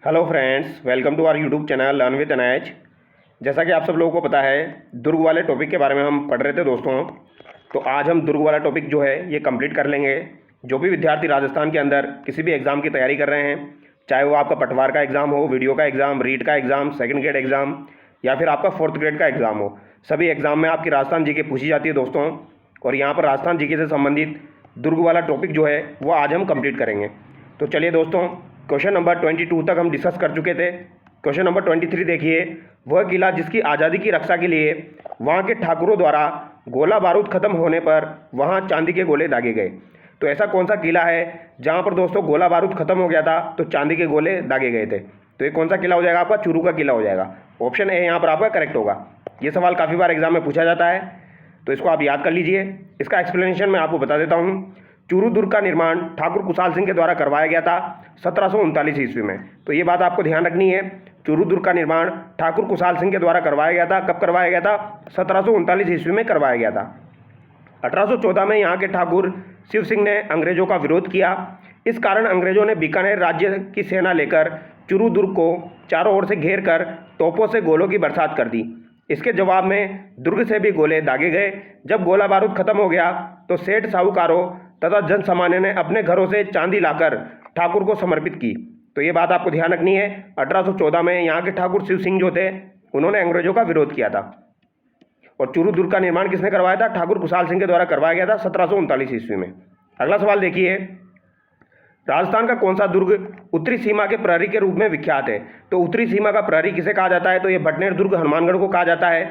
Hello friends, welcome to our YouTube channel learn with NH. जैसा कि आप सब लोगों को पता है, दुर्ग वाले टॉपिक के बारे में हम पढ़ रहे थे दोस्तों। तो आज हम दुर्ग वाला टॉपिक जो है ये कंप्लीट कर लेंगे। जो भी विद्यार्थी राजस्थान के अंदर किसी भी एग्ज़ाम की तैयारी कर रहे हैं, चाहे वो आपका पटवार का एग्ज़ाम हो, वीडियो का एग्ज़ाम, रीट का एग्ज़ाम, सेकेंड ग्रेड एग्ज़ाम या फिर आपका 4th ग्रेड का एग्ज़ाम हो, सभी एग्ज़ाम में आपकी राजस्थान जीके पूछी जाती है दोस्तों। और यहाँ पर राजस्थान जीके से संबंधित दुर्ग वाला टॉपिक जो है वो आज हम कंप्लीट करेंगे। तो चलिए दोस्तों, क्वेश्चन नंबर 22 तक हम डिस्कस कर चुके थे। क्वेश्चन नंबर 23 देखिए। वह किला जिसकी आज़ादी की रक्षा के लिए वहाँ के ठाकुरों द्वारा गोला बारूद खत्म होने पर वहाँ चांदी के गोले दागे गए। तो ऐसा कौन सा किला है जहाँ पर दोस्तों गोला बारूद खत्म हो गया था तो चांदी के गोले दागे गए थे? तो ये कौन सा किला हो जाएगा? आपका चूरू का किला हो जाएगा। ऑप्शन ए यहाँ पर आपका करेक्ट होगा। ये सवाल काफ़ी बार एग्जाम में पूछा जाता है, तो इसको आप याद कर लीजिए। इसका एक्सप्लेनेशन मैं आपको बता देता हूँ। चूरू दुर्ग का निर्माण ठाकुर कुशाल सिंह के द्वारा करवाया गया था 1739 ईस्वी में। तो ये बात आपको ध्यान रखनी है। चूरू दुर्ग का निर्माण ठाकुर कुशाल सिंह के द्वारा करवाया गया था। कब करवाया गया था? 1739 ईस्वी में करवाया गया था। 1814 में यहाँ के ठाकुर शिव सिंह ने अंग्रेजों का विरोध किया। इस कारण अंग्रेजों ने बीकानेर राज्य की सेना लेकर चूरू दुर्ग को चारों ओर से घेर कर तोपों से गोलों की बरसात कर दी। इसके जवाब में दुर्ग से भी गोले दागे गए। जब गोला बारूद खत्म हो गया तो सेठ साहूकारों तथा जन सामान्य ने अपने घरों से चांदी लाकर ठाकुर को समर्पित की। तो ये बात आपको ध्यान रखनी है। 1814 में यहाँ के ठाकुर शिव सिंह जो थे उन्होंने अंग्रेजों का विरोध किया था। और चूरू दुर्ग का निर्माण किसने करवाया था? ठाकुर कुशाल सिंह के द्वारा करवाया गया था 1739 ईस्वी में। अगला सवाल देखिए। राजस्थान का कौन सा दुर्ग उत्तरी सीमा के प्रहरी के रूप में विख्यात है? तो उत्तरी सीमा का प्रहरी किसे कहा जाता है? तो ये भटनेर दुर्ग हनुमानगढ़ को कहा जाता है।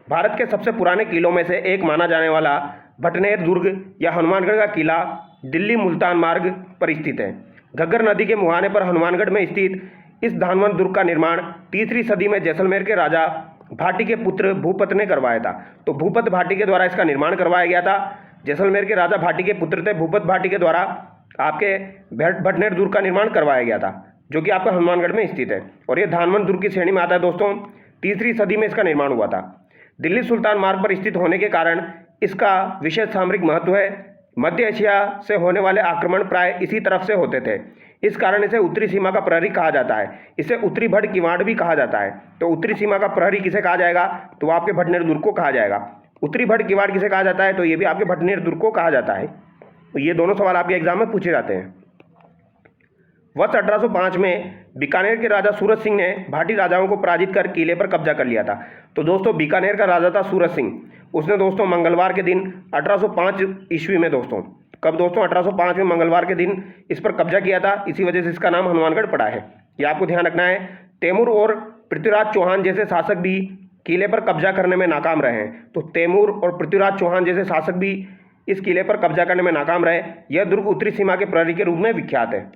भारत के सबसे पुराने किलों में से एक माना जाने वाला भटनेर दुर्ग या हनुमानगढ़ का किला दिल्ली मुल्तान मार्ग पर स्थित है। घग्गर नदी के मुहाने पर हनुमानगढ़ में स्थित इस धानवंत दुर्ग का निर्माण 3री सदी में जैसलमेर के राजा भाटी के पुत्र भूपत ने करवाया था। तो भूपत भाटी के द्वारा इसका निर्माण करवाया गया था। जैसलमेर के राजा भाटी के पुत्र थे भूपत भाटी के द्वारा आपके भटनेर दुर्ग का निर्माण करवाया गया था, जो कि आपका हनुमानगढ़ में स्थित है। और ये धानवंत दुर्ग की श्रेणी में आता है दोस्तों। 3री सदी में इसका निर्माण हुआ था। दिल्ली सुल्तान मार्ग पर स्थित होने के कारण इसका विशेष सामरिक महत्व है। मध्य एशिया से होने वाले आक्रमण प्राय इसी तरफ से होते थे। इस कारण इसे उत्तरी सीमा का प्रहरी कहा जाता है। इसे उत्तरी भट किवाड़ भी कहा जाता है। तो उत्तरी सीमा का प्रहरी किसे कहा जाएगा? तो आपके भटनेर दुर्ग को कहा जाएगा। उत्तरी भट किवाड़ किसे कहा जाता है? तो ये भी आपके भटनेर दुर्ग को कहा जाता है। तो ये दोनों सवाल आपके एग्जाम में पूछे जाते हैं। वर्ष 1805 में बीकानेर के राजा सूरज सिंह ने भाटी राजाओं को पराजित कर किले पर कब्जा कर लिया था। तो दोस्तों बीकानेर का राजा था सूरज सिंह। उसने दोस्तों मंगलवार के दिन 1805 ईस्वी में दोस्तों, कब दोस्तों? 1805 में मंगलवार के दिन इस पर कब्जा किया था। इसी वजह से इसका नाम हनुमानगढ़ पड़ा है। ये आपको ध्यान रखना है। तैमूर और पृथ्वीराज चौहान जैसे शासक भी किले पर कब्जा करने में नाकाम रहे हैं। तो तैमूर और पृथ्वीराज चौहान जैसे शासक भी इस किले पर कब्जा करने में नाकाम रहे। यह दुर्ग उत्तरी सीमा के प्रहरी के रूप में विख्यात है।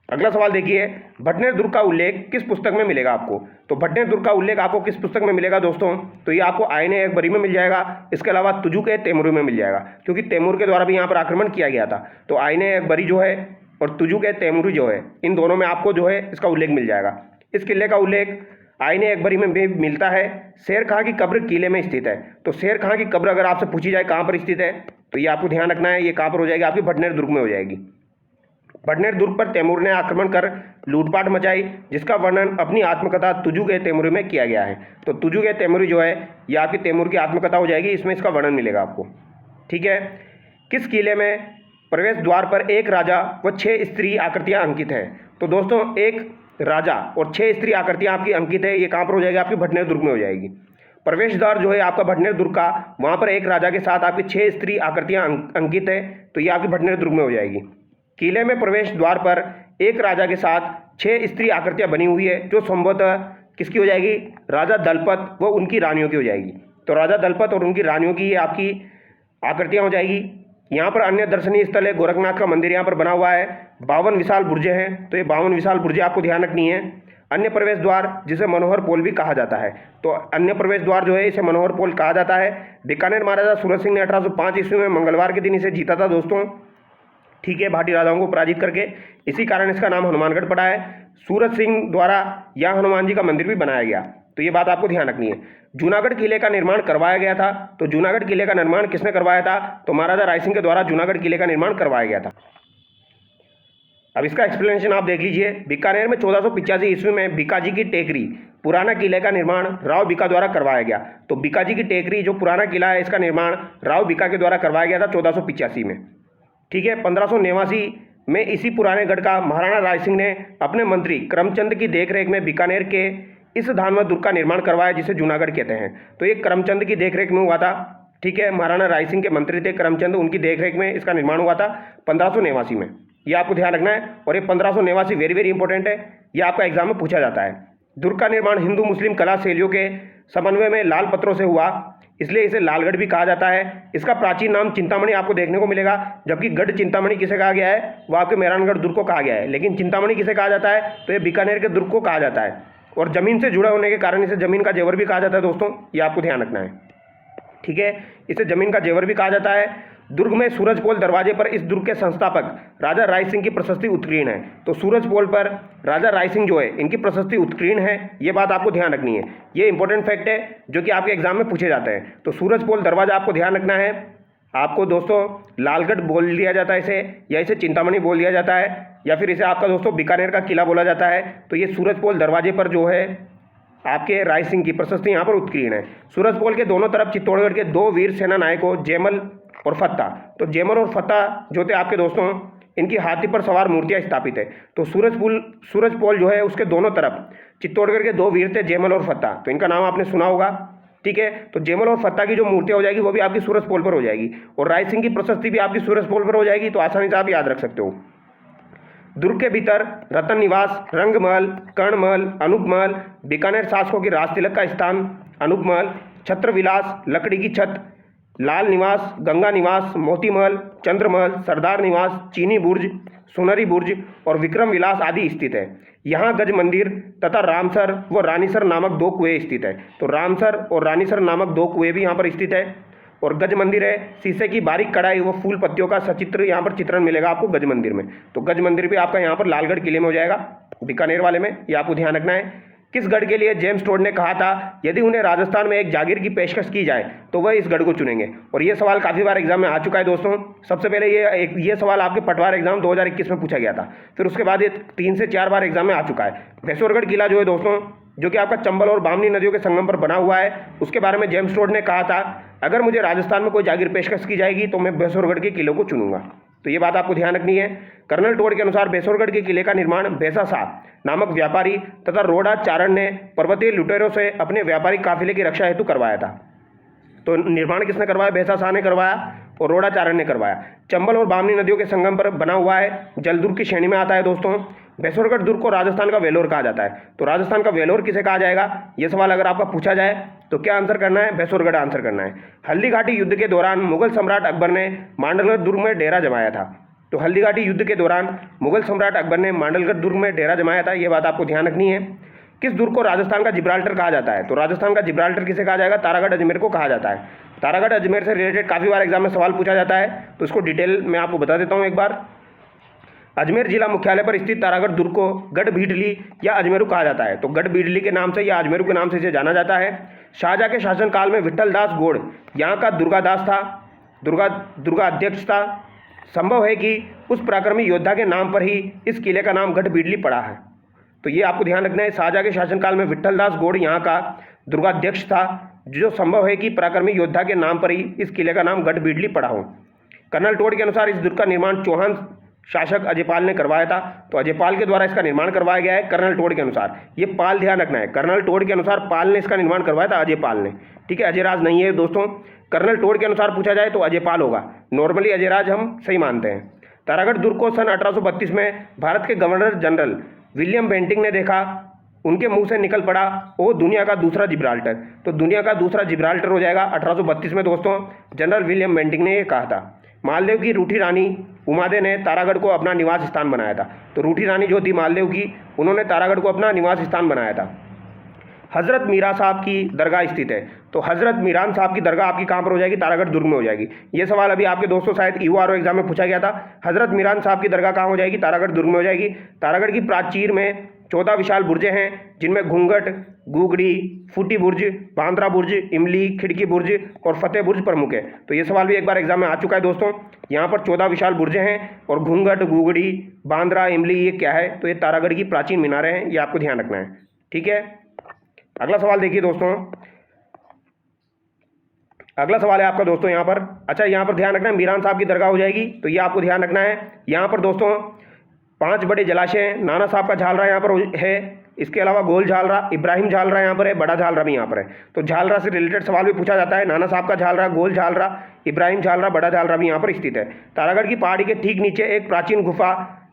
अगला सवाल देखिए। भटनेर दुर्ग का उल्लेख किस पुस्तक में मिलेगा आपको? तो भटनेर दुर्ग का उल्लेख आपको किस पुस्तक में मिलेगा दोस्तों? तो ये आपको आईने अकबरी में मिल जाएगा। इसके अलावा तुजुक तैमूरी में मिल जाएगा, क्योंकि तैमूर के द्वारा भी यहाँ पर आक्रमण किया गया था। तो आईने अकबरी जो है और तुजुक तैमूरी जो है, इन दोनों में आपको जो है इसका उल्लेख मिल जाएगा। इस किले का उल्लेख आईने अकबरी में भी मिलता है। शेर खां की कब्र किले में स्थित है। तो शेर खां की कब्र अगर आपसे पूछी जाए कहाँ पर स्थित है, तो ये आपको ध्यान रखना है। ये कहाँ पर हो जाएगी? आपकी भटनेर दुर्ग में हो जाएगी। भटनेर दुर्ग पर तैमूर ने आक्रमण कर लूटपाट मचाई, जिसका वर्णन अपनी आत्मकथा तुजुक तैमूरी में किया गया है। तो तुजुक तैमूरी जो है ये आपकी तैमूर की आत्मकथा हो जाएगी। इसमें इसका वर्णन मिलेगा आपको। ठीक है। किस किले में प्रवेश द्वार पर एक राजा व 6 स्त्री आकृतियां अंकित है? तो दोस्तों एक राजा और 6 स्त्री आकृतियां आपकी अंकित है। ये कहाँ पर हो जाएगी? आपकी भटनेर दुर्ग में हो जाएगी। प्रवेश द्वार जो है आपका भटनेर दुर्ग का, वहाँ पर एक राजा के साथ आपकी 6 स्त्री आकृतियां अंकित है। तो ये आपकी भटनेर दुर्ग में हो जाएगी। किले में प्रवेश द्वार पर एक राजा के साथ 6 स्त्री आकृतियां बनी हुई है, जो संभवतः किसकी हो जाएगी? राजा दलपत व उनकी रानियों की हो जाएगी। तो राजा दलपत और उनकी रानियों की ये आपकी आकृतियां हो जाएगी। यहाँ पर अन्य दर्शनीय स्थल है। गोरखनाथ का मंदिर यहाँ पर बना हुआ है। 52 विशाल बुर्जे हैं। तो ये 52 विशाल बुर्जे आपको ध्यान रखनी है। अन्य प्रवेश द्वार जिसे मनोहर पोल भी कहा जाता है। तो अन्य प्रवेश द्वार जो है इसे मनोहर पोल कहा जाता है। बीकानेर महाराजा सूरज सिंह ने 1805 ईस्वी में मंगलवार के दिन इसे जीता था दोस्तों। ठीक है, भाटी राजाओं को पराजित करके। इसी कारण इसका नाम हनुमानगढ़ पड़ा है। सूरज सिंह द्वारा यहाँ हनुमान जी का मंदिर भी बनाया गया। तो ये बात आपको ध्यान रखनी है। जूनागढ़ किले का निर्माण करवाया गया था। तो जूनागढ़ किले का निर्माण किसने करवाया था? तो महाराजा राय सिंह के द्वारा जूनागढ़ किले का निर्माण करवाया गया था। अब इसका एक्सप्लेनेशन आप देख लीजिए। बीकानेर में 1485 ईस्वी में बीकाजी की टेकरी पुराना किले का निर्माण राव बीका द्वारा करवाया गया। तो बीकाजी की टेकरी जो पुराना किला है, इसका निर्माण राव बीका के द्वारा करवाया गया था 1485 में। ठीक है। 1589 में इसी पुराने गढ़ का महाराणा राय सिंह ने अपने मंत्री करमचंद की देखरेख में बीकानेर के इस धानवद दुर्ग का निर्माण करवाया, जिसे जूनागढ़ कहते हैं। तो ये करमचंद की देखरेख में हुआ था। ठीक है। महाराणा राय सिंह के मंत्री थे करमचंद, उनकी देखरेख में इसका निर्माण हुआ था 1589 में। ये आपको ध्यान रखना है। और ये 1589 वेरी वेरी इंपॉर्टेंट है, ये आपका एग्जाम में पूछा जाता है। दुर्ग का निर्माण हिंदू मुस्लिम कला शैलियों के समन्वय में लाल पत्थरों से हुआ, इसलिए इसे लालगढ़ भी कहा जाता है। इसका प्राचीन नाम चिंतामणि आपको देखने को मिलेगा, जबकि गढ़ चिंतामणि किसे कहा गया है, वो आपके मेहरानगढ़ दुर्ग को कहा गया है। लेकिन चिंतामणि किसे कहा जाता है, तो ये बीकानेर के दुर्ग को कहा जाता है। और जमीन से जुड़ा होने के कारण इसे जमीन का जेवर भी कहा जाता है दोस्तों, ये आपको ध्यान रखना है। ठीक है। इसे जमीन का जेवर भी कहा जाता है। दुर्ग में सूरजपोल दरवाजे पर इस दुर्ग के संस्थापक राजा राय सिंह की प्रशस्ति उत्कीर्ण है। तो सूरजपोल पर राजा राय सिंह जो है, इनकी प्रशस्ति उत्कीर्ण है, ये बात आपको ध्यान रखनी है। ये इंपॉर्टेंट फैक्ट है जो कि आपके एग्जाम में पूछे जाते हैं। तो सूरजपोल दरवाजा आपको ध्यान रखना है। आपको दोस्तों लालगढ़ बोल दिया जाता है इसे, या इसे चिंतामणि बोल दिया जाता है, या फिर इसे आपका दोस्तों बीकानेर का किला बोला जाता है। तो ये सूरजपोल दरवाजे पर जो है आपके राय सिंह की प्रशस्ति यहाँ पर उत्कीर्ण है। सूरजपोल के दोनों तरफ चित्तौड़गढ़ के दो वीर सेना नायकों जयमल और फत्ता, तो जयमल और फत्ता जो थे आपके दोस्तों, इनकी हाथी पर सवार मूर्तियां स्थापित है। तो सूरजपोल जो है उसके दोनों तरफ चित्तौड़गढ़ के दो वीर थे जयमल और फत्ता, तो इनका नाम आपने सुना होगा। ठीक है। तो जयमल और फत्ता की जो मूर्तियां हो जाएगी वो भी आपकी सूरजपोल पर हो जाएगी, और राय सिंह की प्रशस्ति भी आपकी सूरजपोल पर हो जाएगी। तो आसानी से आप याद रख सकते हो। दुर्ग के भीतर रतन निवास, रंगमहल, कर्णमहल, अनूपमहल, बीकानेर शासकों की राज तिलक का स्थान अनूपमहल, छत्रविलास, लकड़ी की छत, लाल निवास, गंगा निवास, मोती महल, चंद्रमहल, सरदार निवास, चीनी बुर्ज, सुनहरी बुर्ज और विक्रम विलास आदि स्थित है। यहाँ गज मंदिर तथा रामसर व रानीसर नामक दो कुएं स्थित है। तो रामसर और रानीसर नामक दो कुएं भी यहाँ पर स्थित है। और गज मंदिर है, शीशे की बारीक कढ़ाई व फूल पत्तियों का सचित्र यहाँ पर चित्रण मिलेगा आपको गज मंदिर में। तो गज मंदिर भी आपका यहाँ पर लालगढ़ किले में हो जाएगा, बीकानेर वाले में, ये आपको ध्यान रखना है। किस गढ़ के लिए जेम्स टोड ने कहा था यदि उन्हें राजस्थान में एक जागीर की पेशकश की जाए तो वह इस गढ़ को चुनेंगे? और ये सवाल काफ़ी बार एग्जाम में आ चुका है दोस्तों। सबसे पहले ये सवाल आपके पटवार एग्जाम 2021 में पूछा गया था, फिर उसके बाद ये 3 से 4 बार एग्जाम में आ चुका है। भैंसोरगढ़ किला जो है दोस्तों, जो कि आपका चंबल और बामनी नदियों के संगम पर बना हुआ है, उसके बारे में जेम्स टोड ने कहा था अगर मुझे राजस्थान में कोई जागीर पेशकश की जाएगी तो मैं भैंसोरगढ़ के किले को चुनूंगा। तो ये बात आपको ध्यान रखनी है। कर्नल टोड के अनुसार भैंसोरगढ़ के किले का निर्माण भैंसा शाह नामक व्यापारी तथा रोडा चारण ने पर्वतीय लुटेरों से अपने व्यापारिक काफिले की रक्षा हेतु करवाया था। तो निर्माण किसने करवाया? भैंसा शाह ने करवाया और रोडा चारण ने करवाया। चंबल और बामनी नदियों के संगम पर बना हुआ है, जलदुर्ग की श्रेणी में आता है दोस्तों। भैंसोरगढ़ दुर्ग को राजस्थान का वेलोर कहा जाता है। तो राजस्थान का वेलोर किसे कहा जाएगा, ये सवाल अगर आपका पूछा जाए तो क्या आंसर करना है? भैंसोरगढ़ आंसर करना है। हल्दी घाटी युद्ध के दौरान मुगल सम्राट अकबर ने मांडलगढ़ दुर्ग में डेरा जमाया था। तो हल्दी घाटी युद्ध के दौरान मुगल सम्राट अकबर ने मांडलगढ़ दुर्ग में डेरा जमाया था, ये बात आपको ध्यान रखनी है। किस दुर्ग को राजस्थान का जिब्राल्टर कहा जाता है? तो राजस्थान का जिब्राल्टर किसे कहा जाएगा? तारागढ़ अजमेर को कहा जाता है। तारागढ़ अजमेर से रिलेटेड काफ़ी बार एग्जाम में सवाल पूछा जाता है, तो इसको डिटेल में आपको बता देता हूँ एक बार। अजमेर जिला मुख्यालय पर स्थित तारागढ़ दुर्ग को गढ़ भीडली या अजमेरू कहा जाता है। तो गढ़ भीडली के नाम से या अजमेरू के नाम से इसे जाना जाता है। शाहजहाँ के शासनकाल में विठल दास गोड़ यहाँ का दुर्गादास था, दुर्गा अध्यक्ष था। संभव है कि उस पराक्रमी योद्धा के नाम पर ही इस किले का नाम गढ़ भीडली पड़ा है। तो ये आपको ध्यान रखना है। शाहजहाँ के शासनकाल में विठल दास गोड़ यहाँ का दुर्गाध्यक्ष था, जो संभव है कि पराक्रमी योद्धा के नाम पर ही इस किले का नाम गढ़ भीडली पड़ा हो। कर्नल टोड के अनुसार इस दुर्ग का निर्माण चौहान शासक अजयपाल ने करवाया था। तो अजयपाल के द्वारा इसका निर्माण करवाया गया है कर्नल टोड के अनुसार। ये पाल ध्यान रखना है, कर्नल टोड के अनुसार पाल ने इसका निर्माण करवाया था, अजयपाल ने। ठीक है, अजयराज नहीं है दोस्तों। कर्नल टोड के अनुसार पूछा जाए तो अजयपाल होगा। नॉर्मली अजयराज हम सही मानते हैं। तारागढ़ दुर्ग को सन 1832 में भारत के गवर्नर जनरल विलियम बेंटिंग ने देखा, उनके मुंह से निकल पड़ा वो दुनिया का दूसरा जिब्राल्टर। तो दुनिया का दूसरा जिब्राल्टर हो जाएगा 1832 में दोस्तों, जनरल विलियम बेंटिंग ने ये कहा था। मालदेव की रूठी रानी उमादे ने तारागढ़ को अपना निवास स्थान बनाया था। तो रूठी रानी जो थी मालदेव की, उन्होंने तारागढ़ को अपना निवास स्थान बनाया था। हज़रत मीरा साहब की दरगाह स्थित है। तो हज़रत मीरान साहब की दरगाह आपकी कहाँ पर हो जाएगी? तारागढ़ दुर्ग में हो जाएगी। ये सवाल अभी आपके दोस्तों शायद ईओआरओ एग्जाम में पूछा गया था। हज़रत मीरान साहब की दरगाह कहाँ हो जाएगी? तारागढ़ दुर्ग में हो जाएगी। तारागढ़ की प्राचीर में 14 विशाल बुर्जें हैं, जिनमें घूंघट, गुगड़ी, फूटी बुर्ज, बांद्रा बुर्ज, इमली, खिड़की बुर्ज और फतेह बुर्ज प्रमुख है। तो ये सवाल भी एक बार एग्जाम में आ चुका है दोस्तों। यहाँ पर 14 विशाल बुर्जें हैं और घूंघट, गुगड़ी, बांद्रा, इमली ये क्या है? तो ये तारागढ़ की प्राचीन मीनारें हैं, ये आपको ध्यान रखना है। ठीक है, अगला सवाल देखिए दोस्तों। अगला सवाल है आपका दोस्तों यहाँ पर, अच्छा यहाँ पर ध्यान रखना है, मीरान साहब की दरगाह हो जाएगी, तो ये आपको ध्यान रखना है। यहाँ पर दोस्तों 5 बड़े जलाशय हैं, नाना साहब का झालरा यहाँ पर है, इसके अलावा गोल झालरा, इब्राहिम झालरा यहाँ पर है, बड़ा झालरा भी यहाँ पर है। तो झालरा से रिलेटेड सवाल भी पूछा जाता है। नाना साहब का झालरा, गोल झालरा, इब्राहिम झालरा, बड़ा झालरा भी यहाँ पर स्थित है। तारागढ़ की पहाड़ी के ठीक नीचे एक प्राचीन गुफा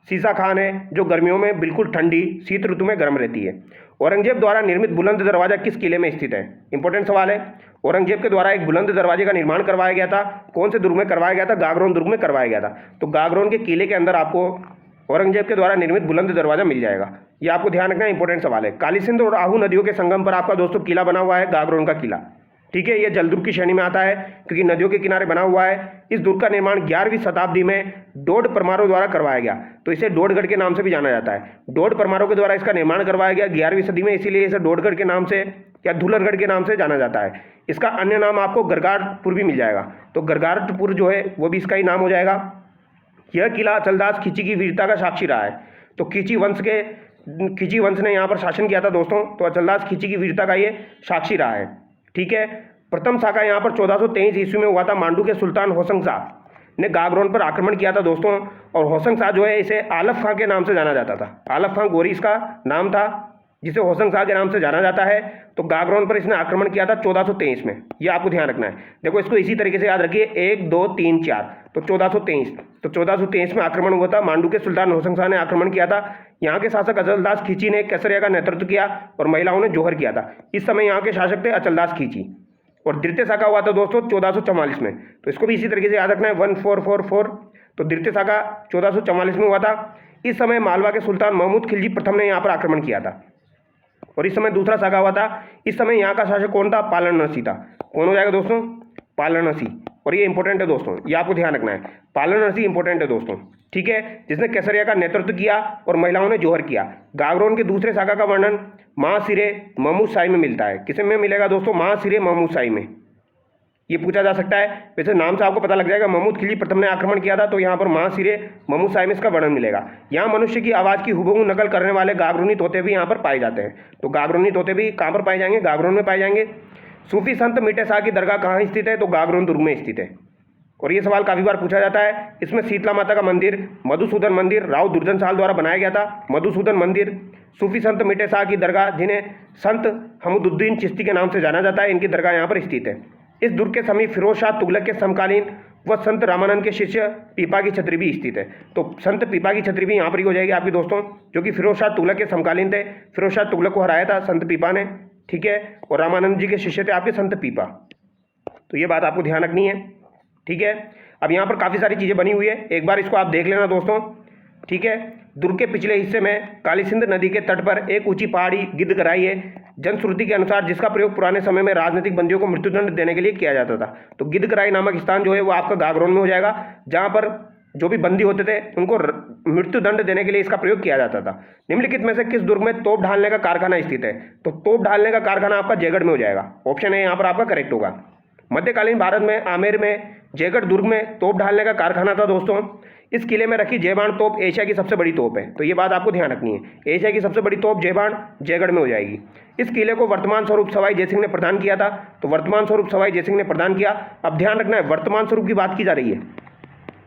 सीसा खान है, जो गर्मियों में बिल्कुल ठंडी, शीत ऋतु में गर्म रहती है। औरंगजेब द्वारा निर्मित बुलंद दरवाजा किस किले में स्थित है? इंपॉर्टेंट सवाल है। औरंगजेब के द्वारा एक बुलंद दरवाजे का निर्माण करवाया गया था, कौन से दुर्ग में करवाया गया था? गागरोन दुर्ग में करवाया गया था। तो गागरोन के किले के अंदर आपको औरंगजेब के द्वारा निर्मित बुलंद दरवाजा मिल जाएगा, ये आपको ध्यान रखना, इंपॉर्टेंट सवाल है। काली सिंध और आहू नदियों के संगम पर आपका दोस्तों किला बना हुआ है, गागरोन का किला। ठीक है, ये जलदुर्ग की श्रेणी में आता है क्योंकि नदियों के किनारे बना हुआ है। इस दुर्ग का निर्माण 11वीं शताब्दी में डोड परमारों द्वारा करवाया गया, तो इसे डोडगढ़ के नाम से भी जाना जाता है। डोड परमारों के द्वारा इसका निर्माण करवाया गया 11वीं सदी में, इसीलिए इसे डोडगढ़ के नाम से या धुलरगढ़ के नाम से जाना जाता है। इसका अन्य नाम आपको गरगाटपुर भी मिल जाएगा, तो गरगाटपुर जो है वो भी इसका ही नाम हो जाएगा। यह किला अचलदास खिची की वीरता का साक्षी रहा है। तो खिची वंश ने यहाँ पर शासन किया था दोस्तों, तो अचलदास खिची की वीरता का ये साक्षी रहा है। ठीक है, प्रथम शाखा यहाँ पर 1423 ईस्वी में हुआ था। मांडू के सुल्तान होशंग शाह ने गागरोन पर आक्रमण किया था दोस्तों, और होशंग शाह जो है इसे आलफ खां के नाम से जाना जाता था। आलफ खां गोरी इसका नाम था, जिसे होशंग शाह के नाम से जाना जाता है। तो गागरोन पर इसने आक्रमण किया था 1423 में, ये आपको ध्यान रखना है। देखो इसको इसी तरीके से याद रखिए, 1 2 3 4, तो 1423, तो 1423 में आक्रमण हुआ था। मांडू के सुल्तान होशंग शाह ने आक्रमण किया था। यहाँ के शासक अचलदास खिची ने केसरिया का नेतृत्व किया और महिलाओं ने जोहर किया था। इस समय यहाँ के शासक थे अचलदास खिची। और द्वितीय शाखा हुआ था दोस्तों 1444 में, तो इसको भी इसी तरीके से याद रखना है, 1444। तो द्वितीय शाखा 1444 में हुआ था। इस समय मालवा के सुल्तान महमूद खिलजी प्रथम ने यहाँ पर आक्रमण किया था। और इस समय दूसरा शाखा हुआ था। इस समय यहाँ का शासक कौन था? पालन नरसी था। कौन हो जाएगा दोस्तों? पालन नरसी। और ये इंपॉर्टेंट है दोस्तों, ये आपको ध्यान रखना है, पालन नरसी इंपॉर्टेंट है दोस्तों। ठीक है, जिसने केसरिया का नेतृत्व किया और महिलाओं ने जोहर किया। गागरोन के दूसरे शाखा का वर्णन महासिरे महमूद शाही में मिलता है। किस में मिलेगा दोस्तों? महासिरे महमूद शाही में। ये पूछा जा सकता है, वैसे नाम से आपको पता लग जाएगा, महमूद खिलजी प्रथम ने आक्रमण किया था, तो यहाँ पर महासिरे महमूद शाही में इसका वर्णन मिलेगा। यहाँ मनुष्य की आवाज़ की हुबहू नकल करने वाले गागरोनी तोते भी यहाँ पर पाए जाते हैं। तो गागरोनी तोते भी कहाँ पर पाए जाएंगे? गागरोन में पाए जाएंगे। सूफी संत मीठे शाह की दरगाह कहाँ स्थित है? तो गागरोन दुर्ग में स्थित है। और ये सवाल काफ़ी बार पूछा जाता है। इसमें शीतला माता का मंदिर, मधुसूदन मंदिर राव दुर्जन साल द्वारा बनाया गया था। मधुसूदन मंदिर, सूफी संत मीठे शाह की दरगाह, जिन्हें संत हमदुद्दीन चिश्ती के नाम से जाना जाता है, इनकी दरगाह यहाँ पर स्थित है। इस दुर्ग के समीप फिरोज शाह तुगलक के समकालीन व संत रामानंद के शिष्य पीपा की छतरी भी स्थित है। तो संत पीपा की छतरी भी यहाँ पर ही हो जाएगी आपकी दोस्तों, जो कि फिरोज शाह तुगलक के समकालीन थे। फिरोज शाह तुगलक को हराया था संत पीपा ने। ठीक है, और रामानंद जी के शिष्य थे आपके संत पीपा। तो ये बात आपको ध्यान रखनी है। ठीक है, अब यहाँ पर काफ़ी सारी चीज़ें बनी हुई है, एक बार इसको आप देख लेना दोस्तों। ठीक है, दुर्ग के पिछले हिस्से में काली सिंध नदी के तट पर एक ऊंची पहाड़ी गिद्धगराई है, जनश्रुति के अनुसार जिसका प्रयोग पुराने समय में राजनीतिक बंदियों को मृत्युदंड देने के लिए किया जाता था। तो गिद्धगराई नामक स्थान जो है वो आपका गागरोन में हो जाएगा, जहाँ पर जो भी बंदी होते थे उनको मृत्युदंड देने के लिए इसका प्रयोग किया जाता था। निम्नलिखित में से किस दुर्ग में तोप ढालने का कारखाना स्थित है? तो तोप ढालने का कारखाना आपका जयगढ़ में हो जाएगा। ऑप्शन है यहाँ पर आपका करेक्ट होगा। मध्यकालीन भारत में आमेर में जयगढ़ दुर्ग में तोप ढालने का कारखाना था दोस्तों। इस किले में रखी जयबान तोप एशिया की सबसे बड़ी तोप है, तो ये बात आपको ध्यान रखनी है। एशिया की सबसे बड़ी तोप जयबान जयगढ़ में हो जाएगी। इस किले को वर्तमान स्वरूप सवाई जयसिंह ने प्रदान किया था, तो वर्तमान स्वरूप सवाई जयसिंह ने प्रदान किया। अब ध्यान रखना है, वर्तमान स्वरूप की बात की जा रही है,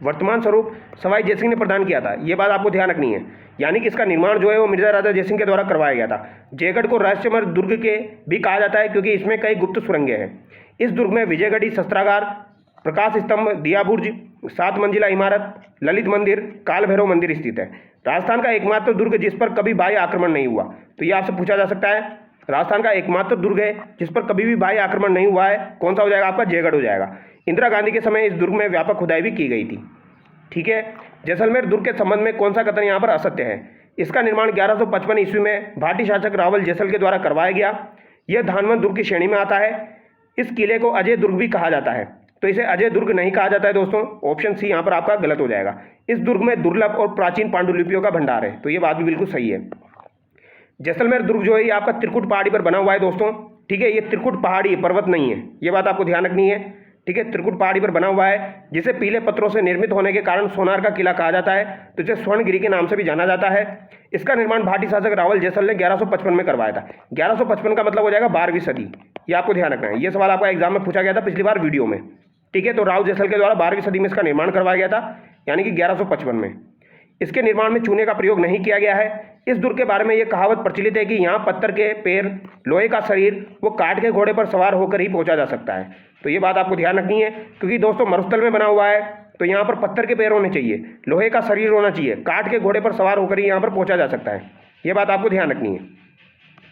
वर्तमान स्वरूप सवाई जयसिंह ने प्रदान किया था, ये बात आपको ध्यान रखनी है। यानी कि इसका निर्माण जो है वो मिर्जा राजा जयसिंह के द्वारा करवाया गया था। जयगढ़ को रहस्यमय दुर्ग के भी कहा जाता है क्योंकि इसमें कई गुप्त सुरंगें हैं। इस दुर्ग में विजयगढ़ी शस्त्रागार, प्रकाश स्तंभ, दिया बुर्ज, 7 मंजिला इमारत, ललित मंदिर, काल भैरव मंदिर स्थित है। राजस्थान का एकमात्र दुर्ग जिस पर कभी बाह्य आक्रमण नहीं हुआ, तो ये आपसे पूछा जा सकता है। राजस्थान का एकमात्र दुर्ग है जिस पर कभी भी बाह्य आक्रमण नहीं हुआ है, कौन सा हो जाएगा? आपका जयगढ़ हो जाएगा। इंदिरा गांधी के समय इस दुर्ग में व्यापक खुदाई भी की गई थी। ठीक है, जैसलमेर दुर्ग के संबंध में कौन सा कथन यहाँ पर असत्य है? इसका निर्माण 1155 ईस्वी में भाटी शासक रावल जैसल के द्वारा करवाया गया। यह धानवंत दुर्ग की श्रेणी में आता है। इस किले को अजय दुर्ग भी कहा जाता है, तो इसे अजय दुर्ग नहीं कहा जाता है दोस्तों। ऑप्शन सी यहाँ पर आपका गलत हो जाएगा। इस दुर्ग में दुर्लभ और प्राचीन पांडुलिपियों का भंडार है, तो ये बात भी बिल्कुल सही है। जैसलमेर दुर्ग जो है ये आपका त्रिकुट पहाड़ी पर बना हुआ है दोस्तों। ठीक है, ये त्रिकुट पहाड़ी है, पर्वत नहीं है, ये बात आपको ध्यान रखनी है। ठीक है, त्रिकुट पहाड़ी पर बना हुआ है, जिसे पीले पत्थरों से निर्मित होने के कारण सोनार का किला कहा जाता है, तो इसे स्वर्णगिरी के नाम से भी जाना जाता है। इसका निर्माण भाटी शासक रावल जैसल ने 1155 में करवाया था। 1155 का मतलब हो जाएगा 12वीं सदी, ये आपको ध्यान रखना है। ये सवाल आपका एग्जाम में पूछा गया था पिछली बार वीडियो में। ठीक है, तो राव जैसल के द्वारा 12वीं सदी में इसका निर्माण करवाया गया था, यानी कि 1155 में। इसके निर्माण में चूने का प्रयोग नहीं किया गया है। इस दुर्ग के बारे में यह कहावत प्रचलित है कि यहाँ पत्थर के पैर, लोहे का शरीर, वो काठ के घोड़े पर सवार होकर ही पहुंचा जा सकता है। तो ये बात आपको ध्यान रखनी है, क्योंकि दोस्तों मरुस्थल में बना हुआ है, तो यहाँ पर पत्थर के पैर होने चाहिए, लोहे का शरीर होना चाहिए, काठ के घोड़े पर सवार होकर ही यहाँ पर पहुंचा जा सकता है। ये बात आपको ध्यान रखनी है।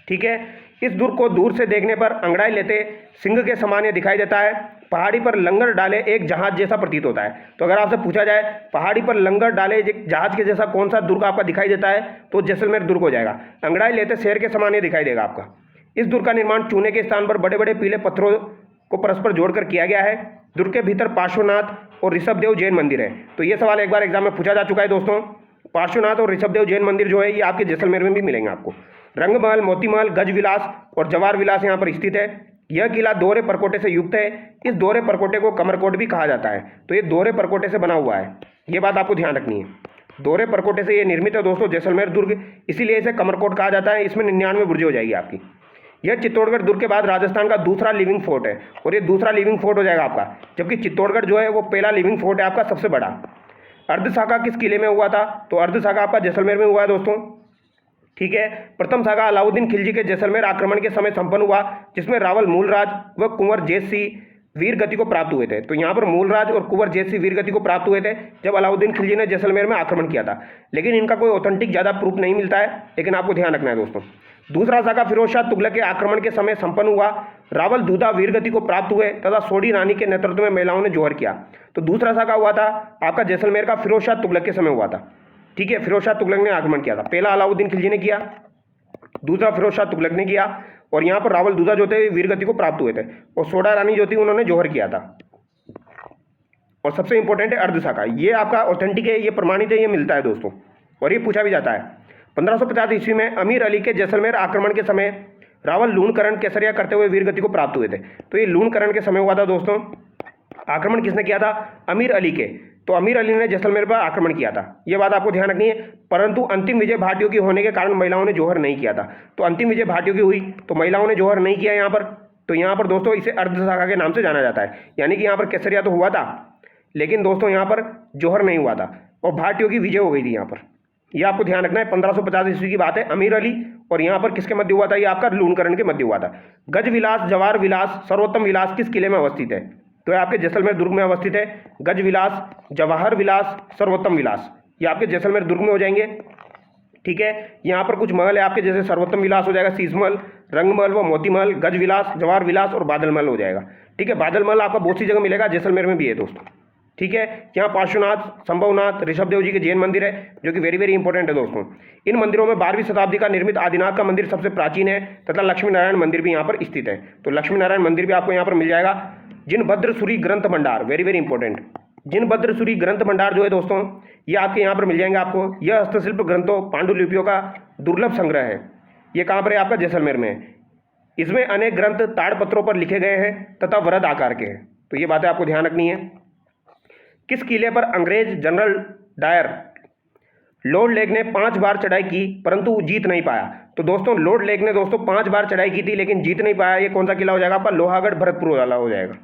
ठीक है, इस दुर्ग को दूर से देखने पर अंगड़ाई लेते सिंह के समान ये दिखाई देता है। पहाड़ी पर लंगर डाले एक जहाज जैसा प्रतीत होता है। तो अगर आपसे पूछा जाए पहाड़ी पर लंगर डाले एक जहाज के जैसा कौन सा दुर्ग आपका दिखाई देता है, तो जैसलमेर दुर्ग हो जाएगा। अंगड़ाई लेते शेर के समान ये दिखाई देगा आपका। इस दुर्ग का निर्माण चूने के स्थान पर बड़े बड़े पीले पत्थरों को परस्पर जोड़कर किया गया है। दुर्ग के भीतर पार्श्वनाथ और ऋषभदेव जैन मंदिर है। तो ये सवाल एक बार एग्जाम में पूछा जा चुका है दोस्तों। पार्श्वनाथ और ऋषभदेव जैन मंदिर जो है ये आपके जैसलमेर में भी मिलेंगे आपको। रंगमहल, मोतीमहल, गजविलास और जवाहर विलास यहाँ पर स्थित है। यह किला दोहरे परकोटे से युक्त है। इस दोहरे परकोटे को कमरकोट भी कहा जाता है। तो ये दोहरे परकोटे से बना हुआ है, ये बात आपको ध्यान रखनी है। दोहरे परकोटे से ये निर्मित है दोस्तों जैसलमेर दुर्ग, इसीलिए इसे कमरकोट कहा जाता है। इसमें 99 बुर्जें हो जाएगी आपकी। यह चित्तौड़गढ़ दुर्ग के बाद राजस्थान का दूसरा लिविंग फोर्ट है, और ये दूसरा लिविंग फोर्ट हो जाएगा आपका, जबकि चित्तौड़गढ़ जो है वो पहला लिविंग फोर्ट है आपका, सबसे बड़ा। अर्धशाखा किस किले में हुआ था, तो अर्धशाखा आपका जैसलमेर में हुआ है दोस्तों। ठीक है, प्रथम शाखा अलाउद्दीन खिलजी के जैसलमेर आक्रमण के समय संपन्न हुआ, जिसमें रावल मूलराज व कुंवर जैत सिंह वीर गति को प्राप्त हुए थे। तो यहाँ पर मूलराज और कुंवर जैत सिंह वीर गति को प्राप्त हुए थे जब अलाउद्दीन खिलजी ने जैसलमेर में आक्रमण किया था। लेकिन इनका कोई ऑथेंटिक ज़्यादा प्रूफ नहीं मिलता है, लेकिन आपको ध्यान रखना है दोस्तों। दूसरा शाखा फिरोज शाह तुगलक के आक्रमण के समय संपन्न हुआ। रावल दूधा वीरगति को प्राप्त हुए तथा सोडी रानी के नेतृत्व में महिलाओं ने जोहर किया। तो दूसरा शाखा हुआ था आपका जैसलमेर का फिरोज शाह तुगलक के समय हुआ था। ठीक है, फिरोज शाह तुगलक ने आक्रमण किया था। पहला अलाउद्दीन खिलजी ने किया, दूसरा फिरोज शाह तुगलक ने किया, और यहाँ पर रावल दूधा जो थे वीरगति को प्राप्त हुए थे, और सोडा रानी जो थी उन्होंने जोहर किया था। और सबसे इंपॉर्टेंट है अर्धशाखा, ये आपका ऑथेंटिक है, ये प्रमाणित है, ये मिलता है दोस्तों, और ये पूछा भी जाता है। 1550 ईस्वी में अमीर अली के जैसलमेर आक्रमण के समय रावल लूणकरण केसरिया करते हुए वीरगति को प्राप्त हुए थे। तो ये लूणकरण के समय हुआ था दोस्तों। आक्रमण किसने किया था, अमीर अली के। तो अमीर अली ने जैसलमेर पर आक्रमण किया था, ये बात आपको ध्यान रखनी है। परंतु अंतिम विजय भाटियों की होने के कारण महिलाओं ने जोहर नहीं किया था। तो अंतिम विजय भाटियों की हुई तो महिलाओं ने जोहर नहीं किया यहाँ पर। तो यहाँ पर दोस्तों इसे अर्धशाखा के नाम से जाना जाता है, यानी कि यहाँ पर केसरिया तो हुआ था, लेकिन दोस्तों यहाँ पर जोहर नहीं हुआ था, और भाटियों की विजय हो गई थी यहाँ पर। यह आपको ध्यान रखना है। 1550 ईस्वी की बात है, अमीर अली और यहाँ पर किसके मध्य हुआ था, ये आपका लूणकरण के मध्य हुआ था। गज विलास, जवाहर विलास, सर्वोत्तम विलास किस किले में अवस्थित है, तो ये आपके जैसलमेर दुर्ग में अवस्थित है। गज विलास, जवाहर विलास, सर्वोत्तम विलास, ये आपके जैसलमेर दुर्ग में हो जाएंगे। ठीक है, यहाँ पर कुछ महल है आपके, जैसे सर्वोत्तम विलास हो जाएगा, शीश महल, रंगमहल व मोती महल, गज विलास, जवाहर विलास और बादल महल हो जाएगा। ठीक है, बादल महल आपका बहुत सी जगह मिलेगा, जैसलमेर में भी है दोस्तों। ठीक है, यहाँ पार्श्वनाथ, संभवनाथ, ऋषभदेव जी के जैन मंदिर है, जो कि वेरी वेरी इंपॉर्टेंट है दोस्तों। इन मंदिरों में 12वीं शताब्दी का निर्मित आदिनाथ का मंदिर सबसे प्राचीन है, तथा लक्ष्मी नारायण मंदिर भी यहाँ पर स्थित है। तो लक्ष्मी नारायण मंदिर भी आपको यहाँ पर मिल जाएगा। जिनभद्रसूरी ग्रंथ भंडार, वेरी वेरी इंपॉर्टेंट। जिनभद्रसूरी ग्रंथ भंडार जो है दोस्तों, ये आपके यहाँ पर मिल जाएंगे आपको। यह हस्तशिल्प ग्रंथों, पांडुलिपियों का दुर्लभ संग्रह है। ये कहाँ पर है, आपका जैसलमेर में है। इसमें अनेक ग्रंथ ताड़पत्रों पर लिखे गए हैं तथा वृहद आकार के हैं। तो ये बातें आपको ध्यान रखनी है। किस किले पर अंग्रेज जनरल डायर लॉर्ड लेक ने 5 बार चढ़ाई की परंतु जीत नहीं पाया। तो दोस्तों लॉर्ड लेक ने दोस्तों 5 बार चढ़ाई की थी लेकिन जीत नहीं पाया। ये कौन सा किला हो जाएगा आपका, लोहागढ़ भरतपुर वाला हो जाएगा।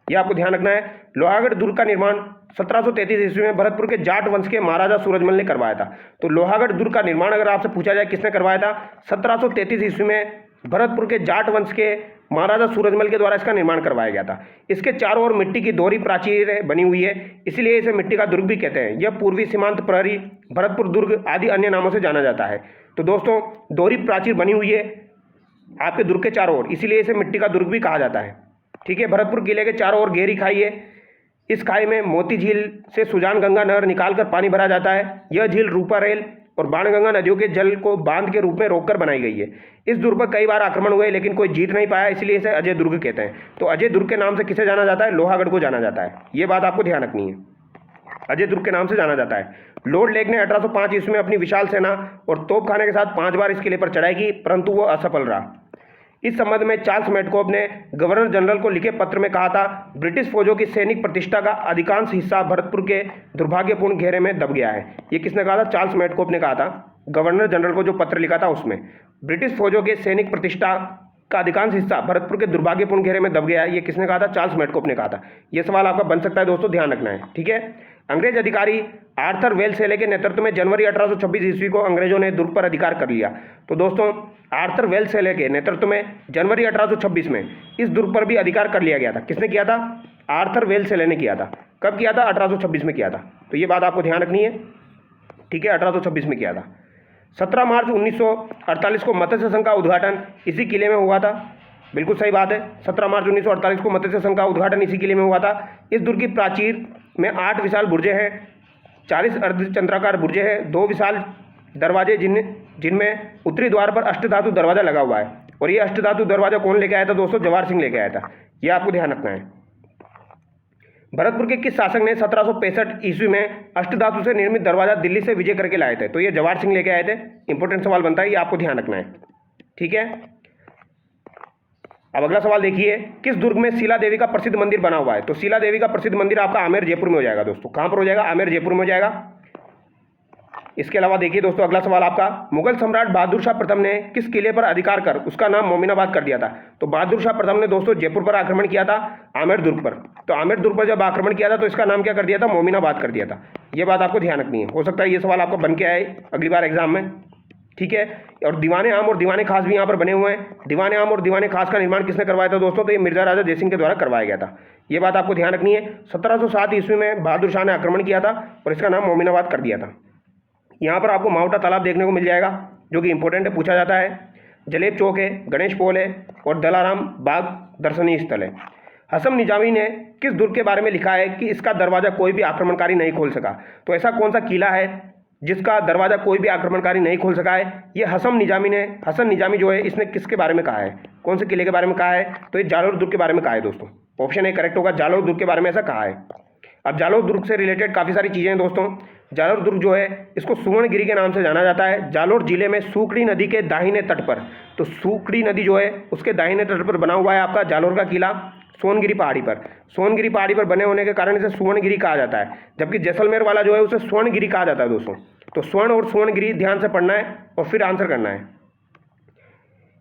ये आपको ध्यान रखना है। लोहागढ़ दुर्ग का निर्माण 1733 ईस्वी में भरतपुर के जाट वंश के महाराजा सूरजमल ने करवाया था। तो लोहागढ़ दुर्ग का निर्माण अगर आपसे पूछा जाए किसने करवाया था, 1733 ईस्वी में भरतपुर के जाट वंश के महाराजा सूरजमल के द्वारा इसका निर्माण करवाया गया था। इसके चारों ओर मिट्टी की दोहरी प्राचीर बनी हुई है, इसलिए इसे मिट्टी का दुर्ग भी कहते हैं। यह पूर्वी सीमांत प्रहरी, भरतपुर दुर्ग आदि अन्य नामों से जाना जाता है। तो दोस्तों दोहरी प्राचीर बनी हुई है आपके दुर्ग के चारों ओर, इसीलिए इसे मिट्टी का दुर्ग भी कहा जाता है। ठीक है, भरतपुर किले के चारों ओर गहरी खाई है। इस खाई में मोती झील से सुजान गंगा नहर निकालकर पानी भरा जाता है। यह झील रूपा रेल और बाणगंगा नदियों के जल को बांध के रूप में रोककर बनाई गई है। इस दुर्ग पर कई बार आक्रमण हुए लेकिन कोई जीत नहीं पाया, इसलिए इसे अजय दुर्ग कहते हैं। तो अजय दुर्ग के नाम से किसे जाना जाता है, लोहागढ़ को जाना जाता है। ये बात आपको ध्यान रखनी है। अजय दुर्ग के नाम से जाना जाता है। लॉर्ड लेक ने 1805 ईस्वी में अपनी विशाल सेना और तोपखाने के साथ 5 बार इस किले पर चढ़ाई की, परंतु वो असफल रहा। इस संबंध में चार्ल्स मेडकोफ ने गवर्नर जनरल को लिखे पत्र में कहा था, ब्रिटिश फौजों की सैनिक प्रतिष्ठा का अधिकांश हिस्सा भरतपुर के दुर्भाग्यपूर्ण घेरे में दब गया है। ये किसने कहा था? चार्ल्स मेडकोफ ने कहा था, गवर्नर जनरल को जो पत्र लिखा था उसमें। ब्रिटिश फौजों के सैनिक प्रतिष्ठा का अधिकांश हिस्सा भरतपुर के दुर्भाग्यपूर्ण घेरे में दब गया है। ये किसने कहा था? चार्ल्स मेडकोफ ने कहा था। ये सवाल आपका बन सकता है दोस्तों, ध्यान रखना है, ठीक है। अंग्रेज अधिकारी आर्थर वेल्सेले के नेतृत्व में जनवरी 1826 ईस्वी को अंग्रेजों ने दुर्ग पर अधिकार कर लिया। तो दोस्तों आर्थर वेल्सेले के नेतृत्व में जनवरी 1826 में इस दुर्ग पर भी अधिकार कर लिया गया था। किसने किया था? आर्थर वेल्सेले ने किया था। कब किया था? 1826 में किया था। तो ये बात आपको ध्यान रखनी है, ठीक है, 1826 में किया था। 17 मार्च 1948 को मत्स्य संघ का उद्घाटन इसी किले में हुआ था। बिल्कुल सही बात है, 17 मार्च 1948 को मत्स्य संघ का उद्घाटन इसी किले में हुआ था। इस दुर्ग की प्राचीर में 8 विशाल बुर्जे हैं, 40 अर्धचंद्राकार बुर्जे हैं, 2 विशाल दरवाजे जिनमें उत्तरी द्वार पर अष्टधातु दरवाजा लगा हुआ है। और ये अष्टधातु दरवाजा कौन लेके आया था दोस्तों? जवाहर सिंह लेके आया था। ये आपको ध्यान रखना है। भरतपुर के किस शासक ने 1765 ईस्वी में अष्टधातु से निर्मित दरवाजा दिल्ली से विजय करके लाए थे? तो ये जवाहर सिंह लेके आए थे। इंपॉर्टेंट सवाल बनता है, ये आपको ध्यान रखना है, ठीक है। अब अगला सवाल देखिए, किस दुर्ग में शीला देवी का प्रसिद्ध मंदिर बना हुआ है? तो शीला देवी का प्रसिद्ध मंदिर आपका आमेर जयपुर में हो जाएगा दोस्तों। कहां पर हो जाएगा? आमेर जयपुर में हो जाएगा। इसके अलावा देखिए दोस्तों, अगला सवाल आपका, मुगल सम्राट बहादुर शाह प्रथम ने किस किले पर अधिकार कर उसका नाम मोमिनाबाद कर दिया था? तो बहादुर शाह प्रथम ने दोस्तों जयपुर पर आक्रमण किया था, आमेर दुर्ग पर। तो आमेर दुर्ग पर जब आक्रमण किया था तो इसका नाम क्या कर दिया था? मोमिनाबाद कर दिया था। ये बात आपको ध्यान रखनी है। हो सकता है ये सवाल आपको बन के आए अगली बार एग्जाम में, ठीक है। और दीवाने आम और दीवाने खास भी यहाँ पर बने हुए हैं। दीवाने आम और दीवाने खास का निर्माण किसने करवाया था दोस्तों? तो ये मिर्जा राजा जयसिंह के द्वारा करवाया गया था। ये बात आपको ध्यान रखनी है। 1707 ईस्वी में बहादुर शाह ने आक्रमण किया था और इसका नाम मोमिनाबाद कर दिया था। यहाँ पर आपको मावटा तालाब देखने को मिल जाएगा, जो कि इंपॉर्टेंट है, पूछा जाता है। जलेब चौक है, गणेश पोल है और दलाराम बाग दर्शनीय स्थल है। हसन निजामी ने किस दुर्ग के बारे में लिखा है कि इसका दरवाजा कोई भी आक्रमणकारी नहीं खोल सका? तो ऐसा कौन सा किला है जिसका दरवाजा कोई भी आक्रमणकारी नहीं खोल सका है? ये हसन निजामी जो है इसने किसके बारे में कहा है? कौन से किले के बारे में कहा है? तो ये जालोर दुर्ग के बारे में कहा है दोस्तों। ऑप्शन ए करेक्ट होगा, जालोर दुर्ग के बारे में ऐसा कहा है। अब जालोर दुर्ग से रिलेटेड काफ़ी सारी चीज़ें हैं दोस्तों। जालोर दुर्ग जो है इसको सुवर्णगिरी के नाम से जाना जाता है। जालोर जिले में सूकड़ी नदी के दाहिने तट पर, तो सूकड़ी नदी जो है उसके दाहिने तट पर बना हुआ है आपका जालोर का किला सोनगिरी पहाड़ी पर। सोनगिरी पहाड़ी पर बने होने के कारण इसे सुवर्णगिरी कहा जाता है, जबकि जैसलमेर वाला जो है उसे स्वर्णगिरी कहा जाता है दोस्तों। तो स्वर्ण और सुवर्णगिरी ध्यान से पढ़ना है और फिर आंसर करना है।